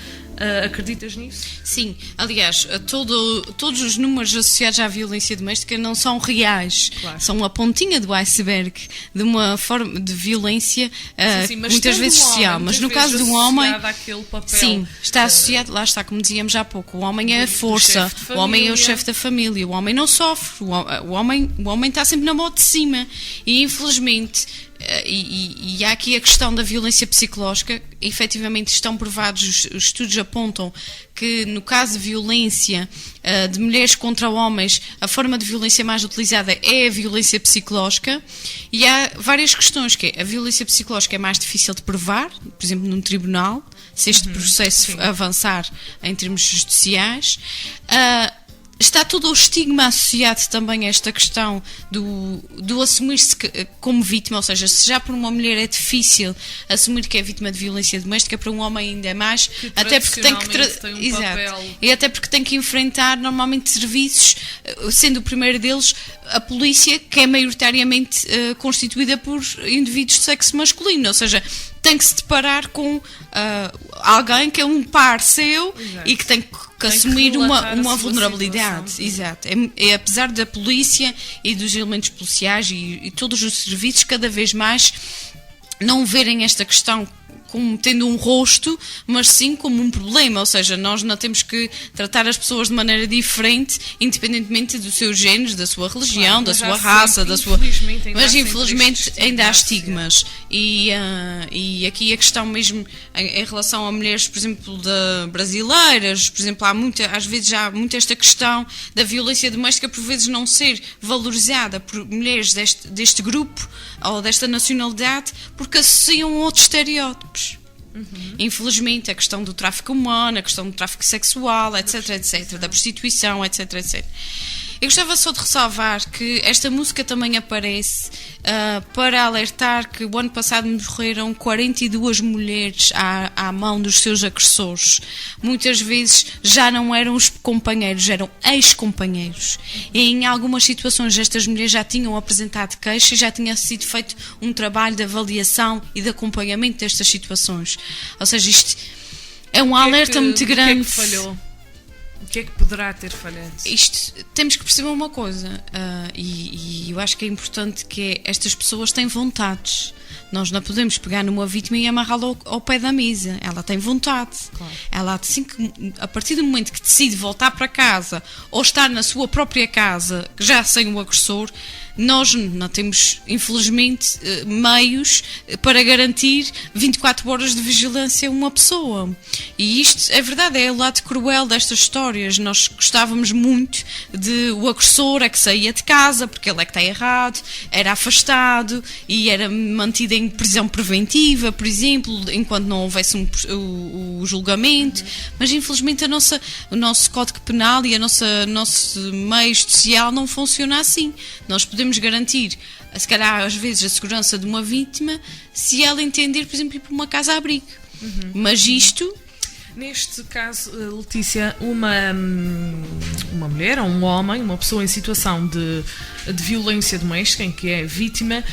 Acreditas nisso? Sim, aliás, todos os números associados à violência doméstica não são reais, claro. São a pontinha do iceberg de uma forma de violência muitas vezes social, mas no caso do homem, sim, está associado, lá está, como dizíamos há pouco, o homem é a força, o homem é o chefe da família, o homem não sofre, o homem está sempre na mão de cima, e infelizmente e há aqui a questão da violência psicológica. Efetivamente estão provados, os estudos apontam que no caso de violência de mulheres contra homens, a forma de violência mais utilizada é a violência psicológica, e há várias questões, que a violência psicológica é mais difícil de provar, por exemplo num tribunal, se este processo avançar em termos judiciais. Está todo o estigma associado também a esta questão do assumir-se como vítima, ou seja, se já para uma mulher é difícil assumir que é vítima de violência doméstica, para um homem ainda é mais, até porque tem que exato, e até porque tem que enfrentar normalmente serviços, sendo o primeiro deles a polícia, que é maioritariamente constituída por indivíduos de sexo masculino, ou seja, tem que se deparar com alguém que é um par seu. Exato. E que tem que assumir uma vulnerabilidade. Exato. Apesar da polícia e dos elementos policiais e todos os serviços cada vez mais não verem esta questão como tendo um rosto, mas sim como um problema, ou seja, nós não temos que tratar as pessoas de maneira diferente, independentemente do seu género, da sua religião, claro, da sua raça, da sua... Mas infelizmente ainda há estigmas. E aqui a questão mesmo em relação a mulheres, por exemplo, brasileiras, por exemplo, às vezes há muito esta questão da violência doméstica por vezes não ser valorizada por mulheres deste grupo ou desta nacionalidade, porque associam outros estereótipos. Infelizmente, a questão do tráfico humano, a questão do tráfico sexual, etc, etc, da prostituição, etc, etc. Eu gostava só de ressalvar que esta música também aparece para alertar que o ano passado morreram 42 mulheres à mão dos seus agressores. Muitas vezes já não eram os companheiros, eram ex-companheiros. E em algumas situações estas mulheres já tinham apresentado queixa e já tinha sido feito um trabalho de avaliação e de acompanhamento destas situações. Ou seja, isto é um alerta muito grande. O que é que falhou? O que é que poderá ter falhado? Temos que perceber uma coisa, e eu acho que é importante, que estas pessoas têm vontades. Nós não podemos pegar numa vítima e amarrá-la ao pé da mesa. Ela tem vontade. Claro. Ela, assim a partir do momento que decide voltar para casa ou estar na sua própria casa, já sem o agressor, nós não temos, infelizmente, meios para garantir 24 horas de vigilância a uma pessoa. E isto, é verdade, é o lado cruel destas histórias. Nós gostávamos muito de o agressor é que saía de casa, porque ele é que está errado, era afastado e era mantido em prisão preventiva, por exemplo, enquanto não houvesse o julgamento. Mas, infelizmente, o nosso Código Penal e o nosso meio judicial não funciona assim. Nós podemos garantir, se calhar às vezes, a segurança de uma vítima se ela entender, por exemplo, ir para uma casa-abrigo. Mas isto... Neste caso, Letícia, uma mulher ou um homem, uma pessoa em situação de violência doméstica, em que é vítima,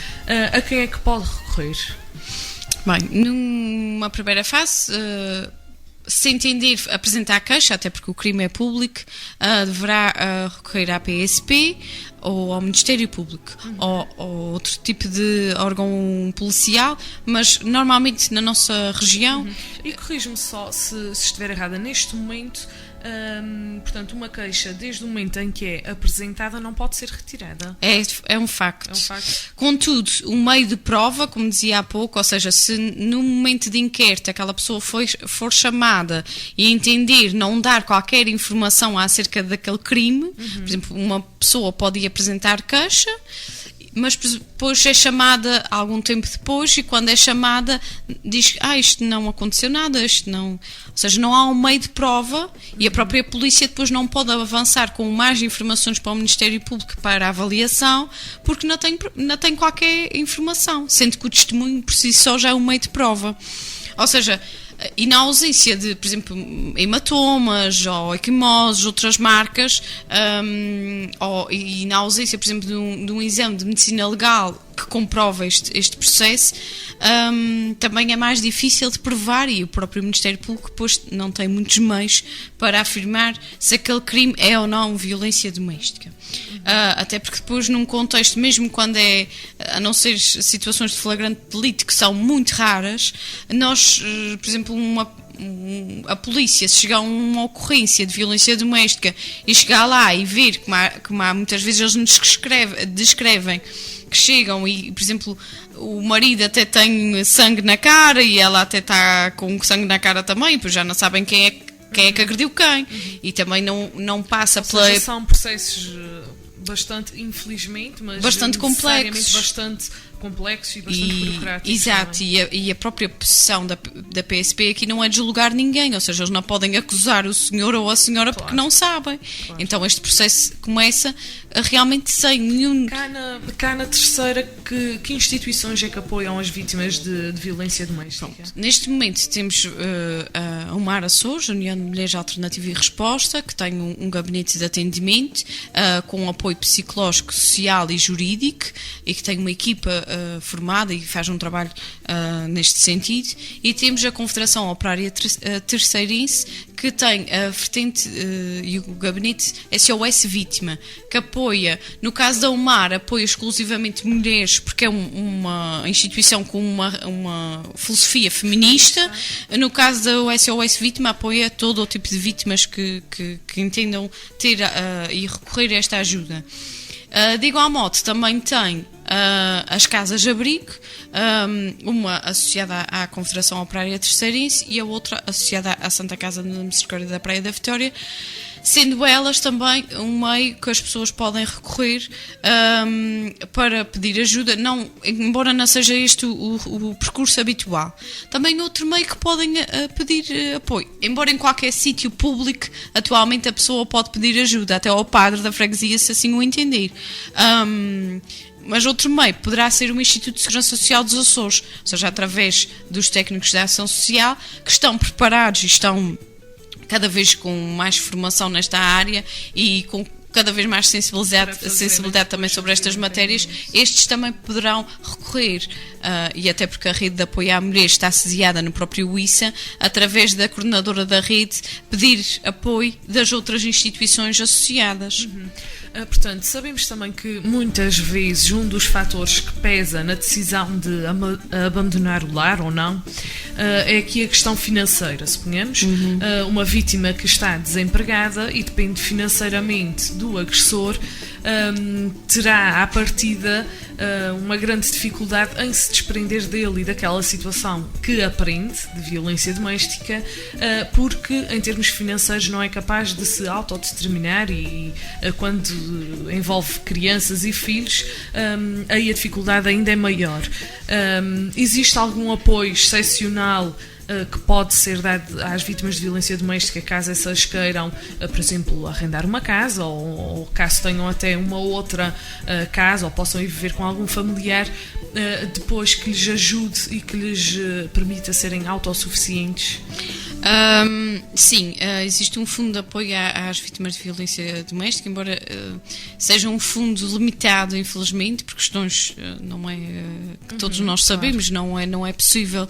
a quem é que pode recorrer? Bem, numa primeira fase... se entender, apresentar a queixa, até porque o crime é público, deverá recorrer à PSP ou ao Ministério Público, ou outro tipo de órgão policial, mas normalmente na nossa região. E corrige-me só se estiver errada, neste momento, portanto, uma queixa, desde o momento em que é apresentada, não pode ser retirada. É um facto. É um facto. Contudo, o meio de prova, como dizia há pouco, ou seja, se no momento de inquérito aquela pessoa for chamada e entender não dar qualquer informação acerca daquele crime, por exemplo, uma pessoa pode ir apresentar queixa, mas depois é chamada algum tempo depois, e quando é chamada diz que isto não aconteceu nada, isto não... Ou seja, não há um meio de prova, e a própria polícia depois não pode avançar com mais informações para o Ministério Público para a avaliação, porque não tem qualquer informação, sendo que o testemunho por si só já é um meio de prova. Ou seja, e na ausência de, por exemplo, hematomas ou equimoses, outras marcas, e na ausência, por exemplo, de um exame de medicina legal que comprova este processo, também é mais difícil de provar, e o próprio Ministério Público depois não tem muitos meios para afirmar se aquele crime é ou não violência doméstica. Até porque depois, num contexto, mesmo quando é, a não ser situações de flagrante delito, que são muito raras, nós, por exemplo, a polícia, se chegar a uma ocorrência de violência doméstica e chegar lá e ver, como há muitas vezes eles nos descrevem, que chegam e, por exemplo, o marido até tem sangue na cara e ela até está com sangue na cara também, pois já não sabem quem é que agrediu quem, e também não passa pela... Seja, são processos bastante, infelizmente, mas bastante complexos, bastante complexos e bastante burocráticos. Exato, e a própria posição da PSP aqui não é de julgar ninguém, ou seja, eles não podem acusar o senhor ou a senhora, claro, porque não sabem. Claro. Então este processo começa realmente sem nenhum... Cá na terceira, que instituições é que apoiam as vítimas de violência doméstica? Pronto. Neste momento temos a Umar Açores, a União de Mulheres Alternativa e Resposta, que tem um gabinete de atendimento com apoio psicológico, social e jurídico, e que tem uma equipa formada e faz um trabalho neste sentido. E temos a Confederação Operária Terceirense, que tem a vertente e o gabinete SOS Vítima, que apoia, no caso da UMAR, apoia exclusivamente mulheres, porque é uma instituição com uma filosofia feminista. No caso da SOS Vítima, apoia todo o tipo de vítimas que entendam ter e recorrer a esta ajuda. De igual modo, também tem as casas de abrigo, uma associada à Confederação Operária Terceirense e a outra associada à Santa Casa de Misericórdia da Praia da Vitória, sendo elas também um meio que as pessoas podem recorrer para pedir ajuda, embora não seja este o percurso habitual. Também outro meio que podem pedir apoio, embora em qualquer sítio público atualmente a pessoa pode pedir ajuda, até ao padre da freguesia, se assim o entender. Mas outro meio poderá ser o Instituto de Segurança Social dos Açores, ou seja, através dos técnicos de ação social, que estão preparados e estão cada vez com mais formação nesta área e com cada vez mais sensibilidade também sobre estas matérias. Estes também poderão recorrer, e até porque a rede de apoio à mulher está sediada no próprio ISA, através da coordenadora da rede, pedir apoio das outras instituições associadas. Portanto, sabemos também que muitas vezes um dos fatores que pesa na decisão de abandonar o lar ou não é aqui a questão financeira. Suponhamos uma vítima que está desempregada e depende financeiramente do agressor, terá à partida uma grande dificuldade em se desprender dele e daquela situação que aprende de violência doméstica, porque em termos financeiros não é capaz de se autodeterminar, e quando envolve crianças e filhos, aí a dificuldade ainda é maior. Existe algum apoio excepcional que pode ser dado às vítimas de violência doméstica, caso essas queiram, por exemplo, arrendar uma casa, ou caso tenham até uma outra casa, ou possam ir viver com algum familiar, depois que lhes ajude e que lhes permita serem autossuficientes? Sim, existe um fundo de apoio às vítimas de violência doméstica, embora seja um fundo limitado, infelizmente, por questões não é que todos nós sabemos, não é possível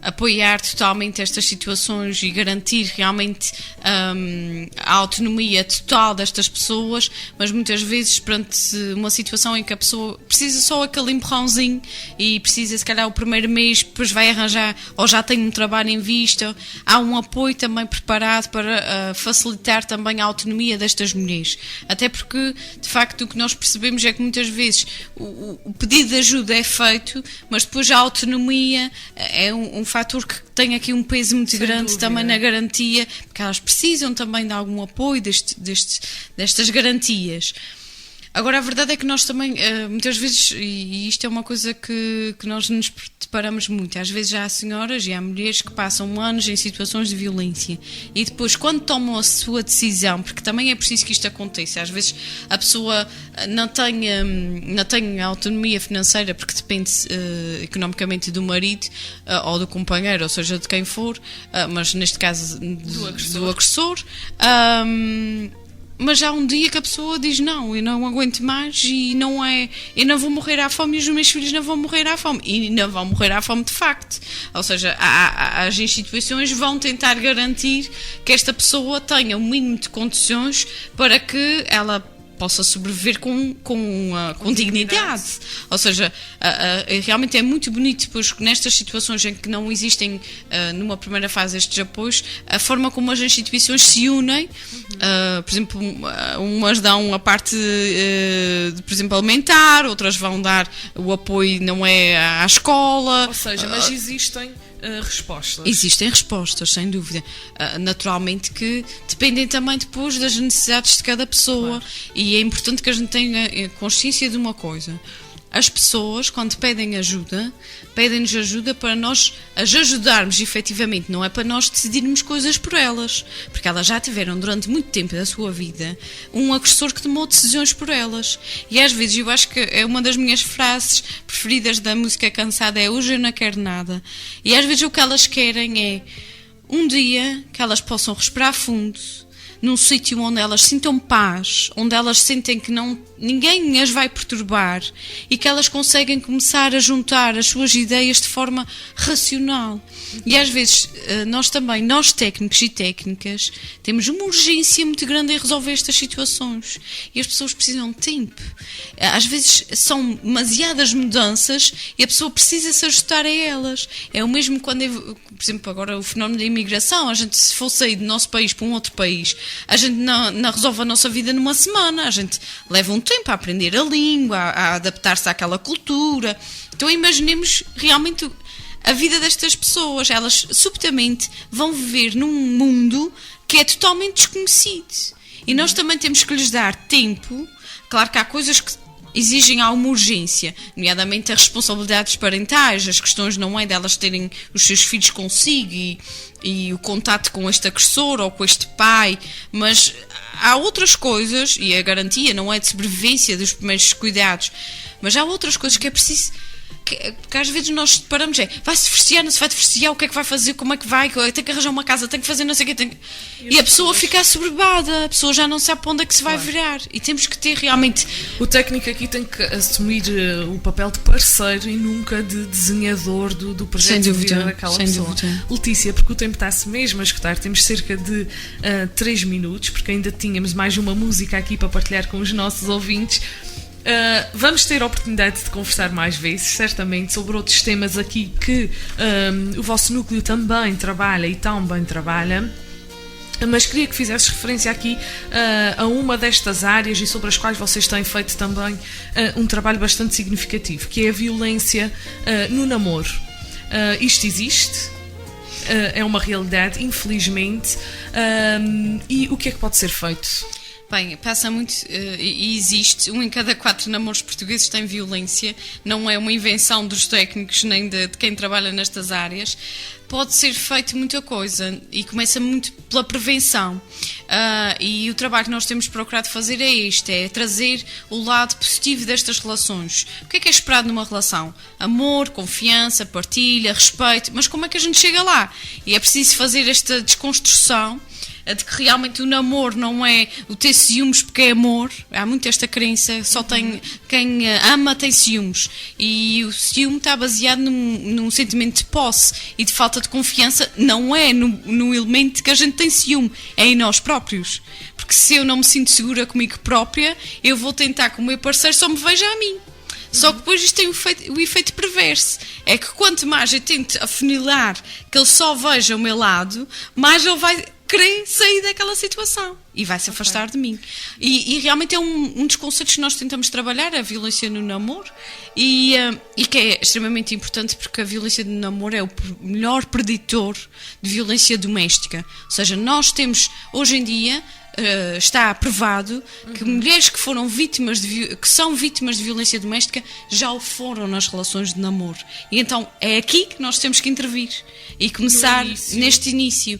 apoiar totalmente estas situações e garantir realmente a autonomia total destas pessoas, mas muitas vezes perante uma situação em que a pessoa precisa só aquele empurrãozinho e precisa se calhar o primeiro mês, depois vai arranjar ou já tem um trabalho em vista, há um apoio também preparado para facilitar também a autonomia destas mulheres, até porque de facto o que nós percebemos é que muitas vezes o pedido de ajuda é feito, mas depois a autonomia é um fator que tem aqui um peso muito Sem grande dúvida. também na garantia, porque elas precisam também de algum apoio destas garantias. Agora, a verdade é que nós também, muitas vezes, e isto é uma coisa que nós nos deparamos muito, às vezes já há senhoras e há mulheres que passam anos em situações de violência e depois, quando tomam a sua decisão, porque também é preciso que isto aconteça, às vezes a pessoa não tem autonomia financeira porque depende economicamente do marido ou do companheiro, ou seja, de quem for, mas neste caso do agressor. Mas há um dia que a pessoa diz não, eu não aguento mais e eu não vou morrer à fome e os meus filhos não vão morrer à fome. E não vão morrer à fome de facto. Ou seja, as instituições vão tentar garantir que esta pessoa tenha o mínimo de condições para que ela possa sobreviver com dignidade. Ou seja, realmente é muito bonito depois nestas situações em que não existem numa primeira fase estes apoios, a forma como as instituições se unem. Por exemplo, umas dão a parte por exemplo alimentar, outras vão dar o apoio não é à escola. Ou seja, mas existem respostas. Existem respostas, sem dúvida. Naturalmente que dependem também depois das necessidades de cada pessoa. Claro. E é importante que a gente tenha consciência de uma coisa. As pessoas, quando pedem-nos ajuda para nós as ajudarmos efetivamente, não é para nós decidirmos coisas por elas, porque elas já tiveram durante muito tempo da sua vida um agressor que tomou decisões por elas. E às vezes eu acho que é uma das minhas frases preferidas da música cansada, é hoje eu não quero nada. E às vezes o que elas querem é um dia que elas possam respirar fundo, num sítio onde elas sintam paz, onde elas sentem que ninguém as vai perturbar e que elas conseguem começar a juntar as suas ideias de forma racional. E às vezes nós técnicos e técnicas, temos uma urgência muito grande em resolver estas situações e as pessoas precisam de tempo. Às vezes são demasiadas mudanças e a pessoa precisa se ajustar a elas. É o mesmo quando, por exemplo, agora o fenómeno da imigração, a gente se for sair do nosso país para um outro país, a gente não resolve a nossa vida numa semana, a gente leva um tempo a aprender a língua, a adaptar-se àquela cultura. Então imaginemos realmente a vida destas pessoas, elas subitamente vão viver num mundo que é totalmente desconhecido. E nós também temos que lhes dar tempo. Claro que há coisas que exigem alguma urgência, nomeadamente as responsabilidades parentais, as questões não é delas terem os seus filhos consigo e o contato com este agressor ou com este pai, mas há outras coisas, e a garantia não é de sobrevivência dos primeiros cuidados, mas há outras coisas que é preciso, que às vezes nós deparamos, vai-se divorciar, não se vai divorciar, o que é que vai fazer, como é que vai, tem que arranjar uma casa, tem que fazer não sei o quê, e a pessoa fica assoberbada, a pessoa já não sabe para onde é que se vai virar, e temos que ter realmente... O técnico aqui tem que assumir o papel de parceiro e nunca de desenhador do projeto de vida daquela pessoa. Letícia, porque o tempo está-se mesmo a escutar, temos cerca de 3 minutos, porque ainda tínhamos mais uma música aqui para partilhar com os nossos ouvintes. Vamos ter a oportunidade de conversar mais vezes, certamente, sobre outros temas aqui que o vosso núcleo também trabalha e tão bem trabalha. Mas queria que fizesses referência aqui a uma destas áreas e sobre as quais vocês têm feito também um trabalho bastante significativo, que é a violência no namoro. Isto existe, é uma realidade, infelizmente, e o que é que pode ser feito? Bem, passa muito e existe. 1 em cada 4 namoros portugueses tem violência. Não é uma invenção dos técnicos nem de quem trabalha nestas áreas. Pode ser feito muita coisa e começa muito pela prevenção. E o trabalho que nós temos procurado fazer é este, é trazer o lado positivo destas relações. O que é esperado numa relação? Amor, confiança, partilha, respeito. Mas como é que a gente chega lá? E é preciso fazer esta desconstrução de que realmente o namoro não é o ter ciúmes porque é amor. Há muito esta crença, só tem quem ama tem ciúmes, e o ciúme está baseado num sentimento de posse e de falta de confiança. Não é no elemento que a gente tem ciúme, é em nós próprios, porque se eu não me sinto segura comigo própria, eu vou tentar que o meu parceiro só me veja a mim. Só que depois isto tem o efeito perverso. É que quanto mais eu tento afunilar que ele só veja o meu lado, mais ele vai querer sair daquela situação e vai se afastar de mim. E realmente é um dos conceitos que nós tentamos trabalhar, a violência no namoro, e que é extremamente importante, porque a violência no namoro é o melhor preditor de violência doméstica. Ou seja, nós temos, hoje em dia, está provado que mulheres que foram vítimas que são vítimas de violência doméstica já o foram nas relações de namoro. E então é aqui que nós temos que intervir e começar neste início.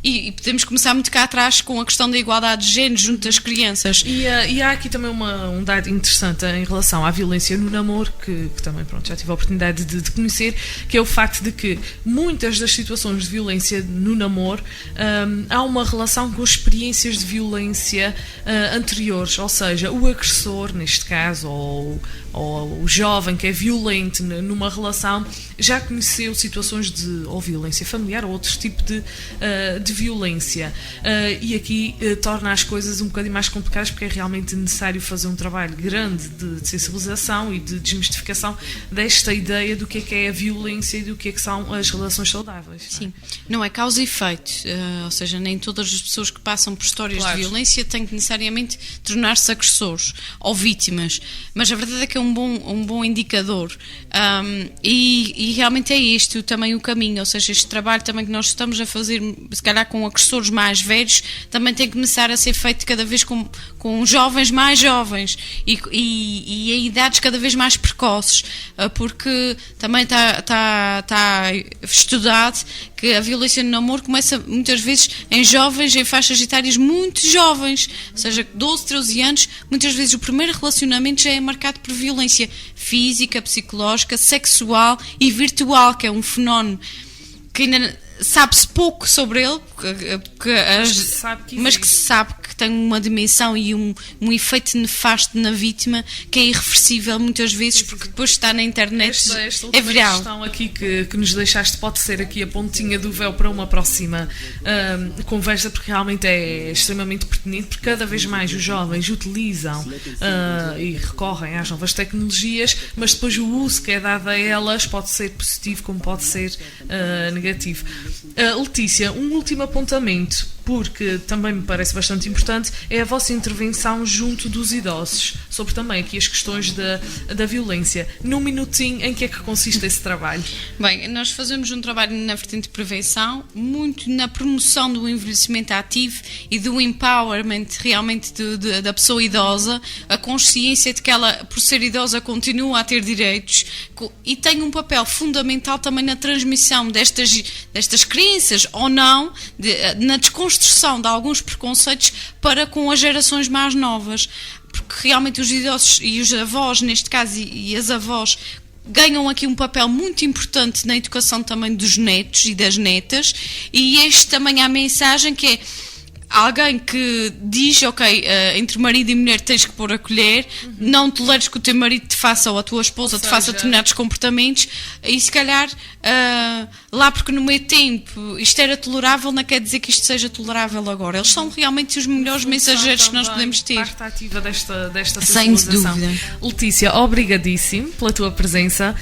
E podemos começar muito cá atrás com a questão da igualdade de género junto das crianças. E há aqui também um dado interessante em relação à violência no namoro, que também já tive a oportunidade de conhecer, que é o facto de que muitas das situações de violência no namoro há uma relação com experiências de violência anteriores, ou seja, o agressor, neste caso, ou o jovem que é violento numa relação, já conheceu situações de ou violência familiar ou outro tipo de violência, e aqui torna as coisas um bocadinho mais complicadas, porque é realmente necessário fazer um trabalho grande de sensibilização e de desmistificação desta ideia do que é a violência e do que são as relações saudáveis. Sim, não é causa e efeito, ou seja, nem todas as pessoas que passam por histórias de violência têm que necessariamente tornar-se agressores ou vítimas, mas a verdade é que é um bom indicador, e realmente é este também o caminho, ou seja, este trabalho também que nós estamos a fazer, se calhar com agressores mais velhos, também tem que começar a ser feito cada vez com jovens mais jovens e em idades cada vez mais precoces, porque também está estudado que a violência no namoro começa muitas vezes em jovens, em faixas etárias muito jovens, ou seja, 12, 13 anos, muitas vezes o primeiro relacionamento já é marcado por violência física, psicológica, sexual e virtual, que é um fenómeno que ainda sabe-se pouco sobre ele, mas que se sabe que tem uma dimensão e um efeito nefasto na vítima que é irreversível muitas vezes, porque depois está na internet, esta é viral. Questão aqui que nos deixaste pode ser aqui a pontinha do véu para uma próxima conversa, porque realmente é extremamente pertinente, porque cada vez mais os jovens utilizam e recorrem às novas tecnologias, mas depois o uso que é dado a elas pode ser positivo como pode ser negativo. Letícia, um último apontamento, porque também me parece bastante importante, é a vossa intervenção junto dos idosos, sobre também aqui as questões da violência. Num minutinho, em que é que consiste esse trabalho? Bem, nós fazemos um trabalho na vertente de prevenção, muito na promoção do envelhecimento ativo e do empowerment realmente da pessoa idosa, a consciência de que ela, por ser idosa, continua a ter direitos, e tem um papel fundamental também na transmissão destas crenças ou não, na desconstrução de alguns preconceitos para com as gerações mais novas, porque realmente os idosos e os avós, neste caso, e as avós, ganham aqui um papel muito importante na educação também dos netos e das netas, e este também é a mensagem que é alguém que diz, ok, entre marido e mulher tens que pôr a colher, não toleres que o teu marido te faça ou a tua esposa te faça determinados comportamentos, e se calhar lá porque no meio tempo isto era tolerável, não quer dizer que isto seja tolerável agora. Eles são realmente os melhores mensageiros que nós podemos ter. Parte ativa desta sem sensibilização. dúvida. Letícia, obrigadíssimo pela tua presença.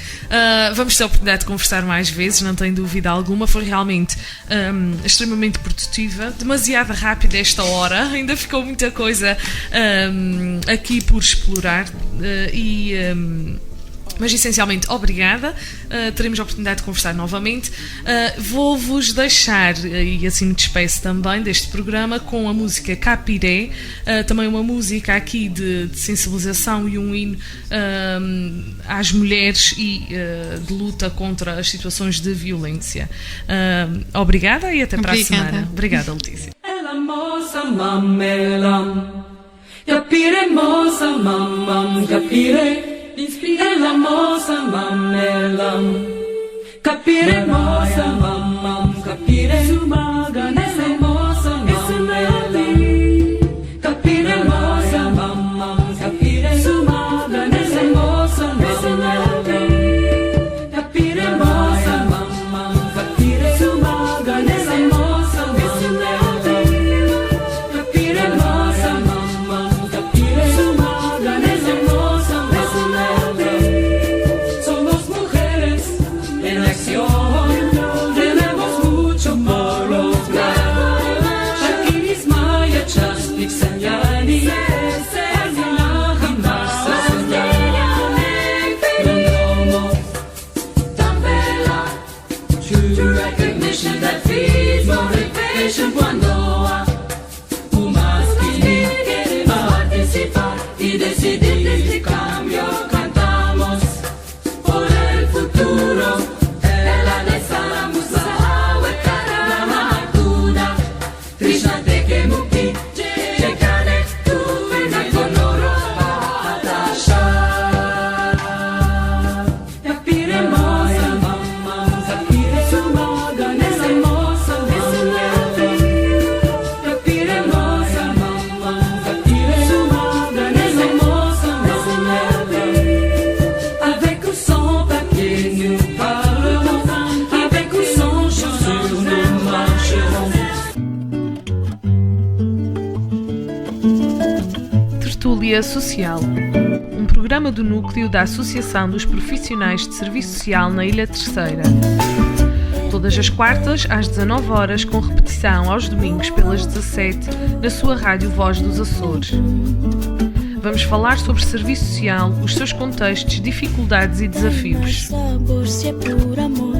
Vamos ter a oportunidade de conversar mais vezes, não tenho dúvida alguma. Foi realmente extremamente produtiva, demasiado rápida esta hora, ainda ficou muita coisa aqui por explorar, mas essencialmente obrigada. Teremos a oportunidade de conversar novamente. Vou-vos deixar, e assim me despeço também deste programa, com a música Capiré, também uma música aqui de sensibilização e um hino às mulheres e de luta contra as situações de violência. Obrigada e até para a semana. Obrigada, Letícia. Moça mamelam, capire moça mamam, capire, ela moça mamelam, capire moça mamam, capire, sumaga nessa moça mamam. y decidir cambio, cantamos por el futuro. Ela nessa musa awe cara na tuna, Krishna te que mukti, te kane tu na konoro atasha. Yapire mosa mamma, yapire sumoga nessa mosa nessa yapire mosa mamma, yapire sumoga nessa mosa nessa avec ou sans papier nous parlerons, avec ou sans chaussures nous marcherons. Tertúlia Social, um programa do núcleo da Associação dos Profissionais de Serviço Social na Ilha Terceira. Todas as quartas, às 19 horas, com repetição aos domingos pelas 17, na sua rádio Voz dos Açores. Vamos falar sobre serviço social, os seus contextos, dificuldades e desafios. Sabor se é por amor.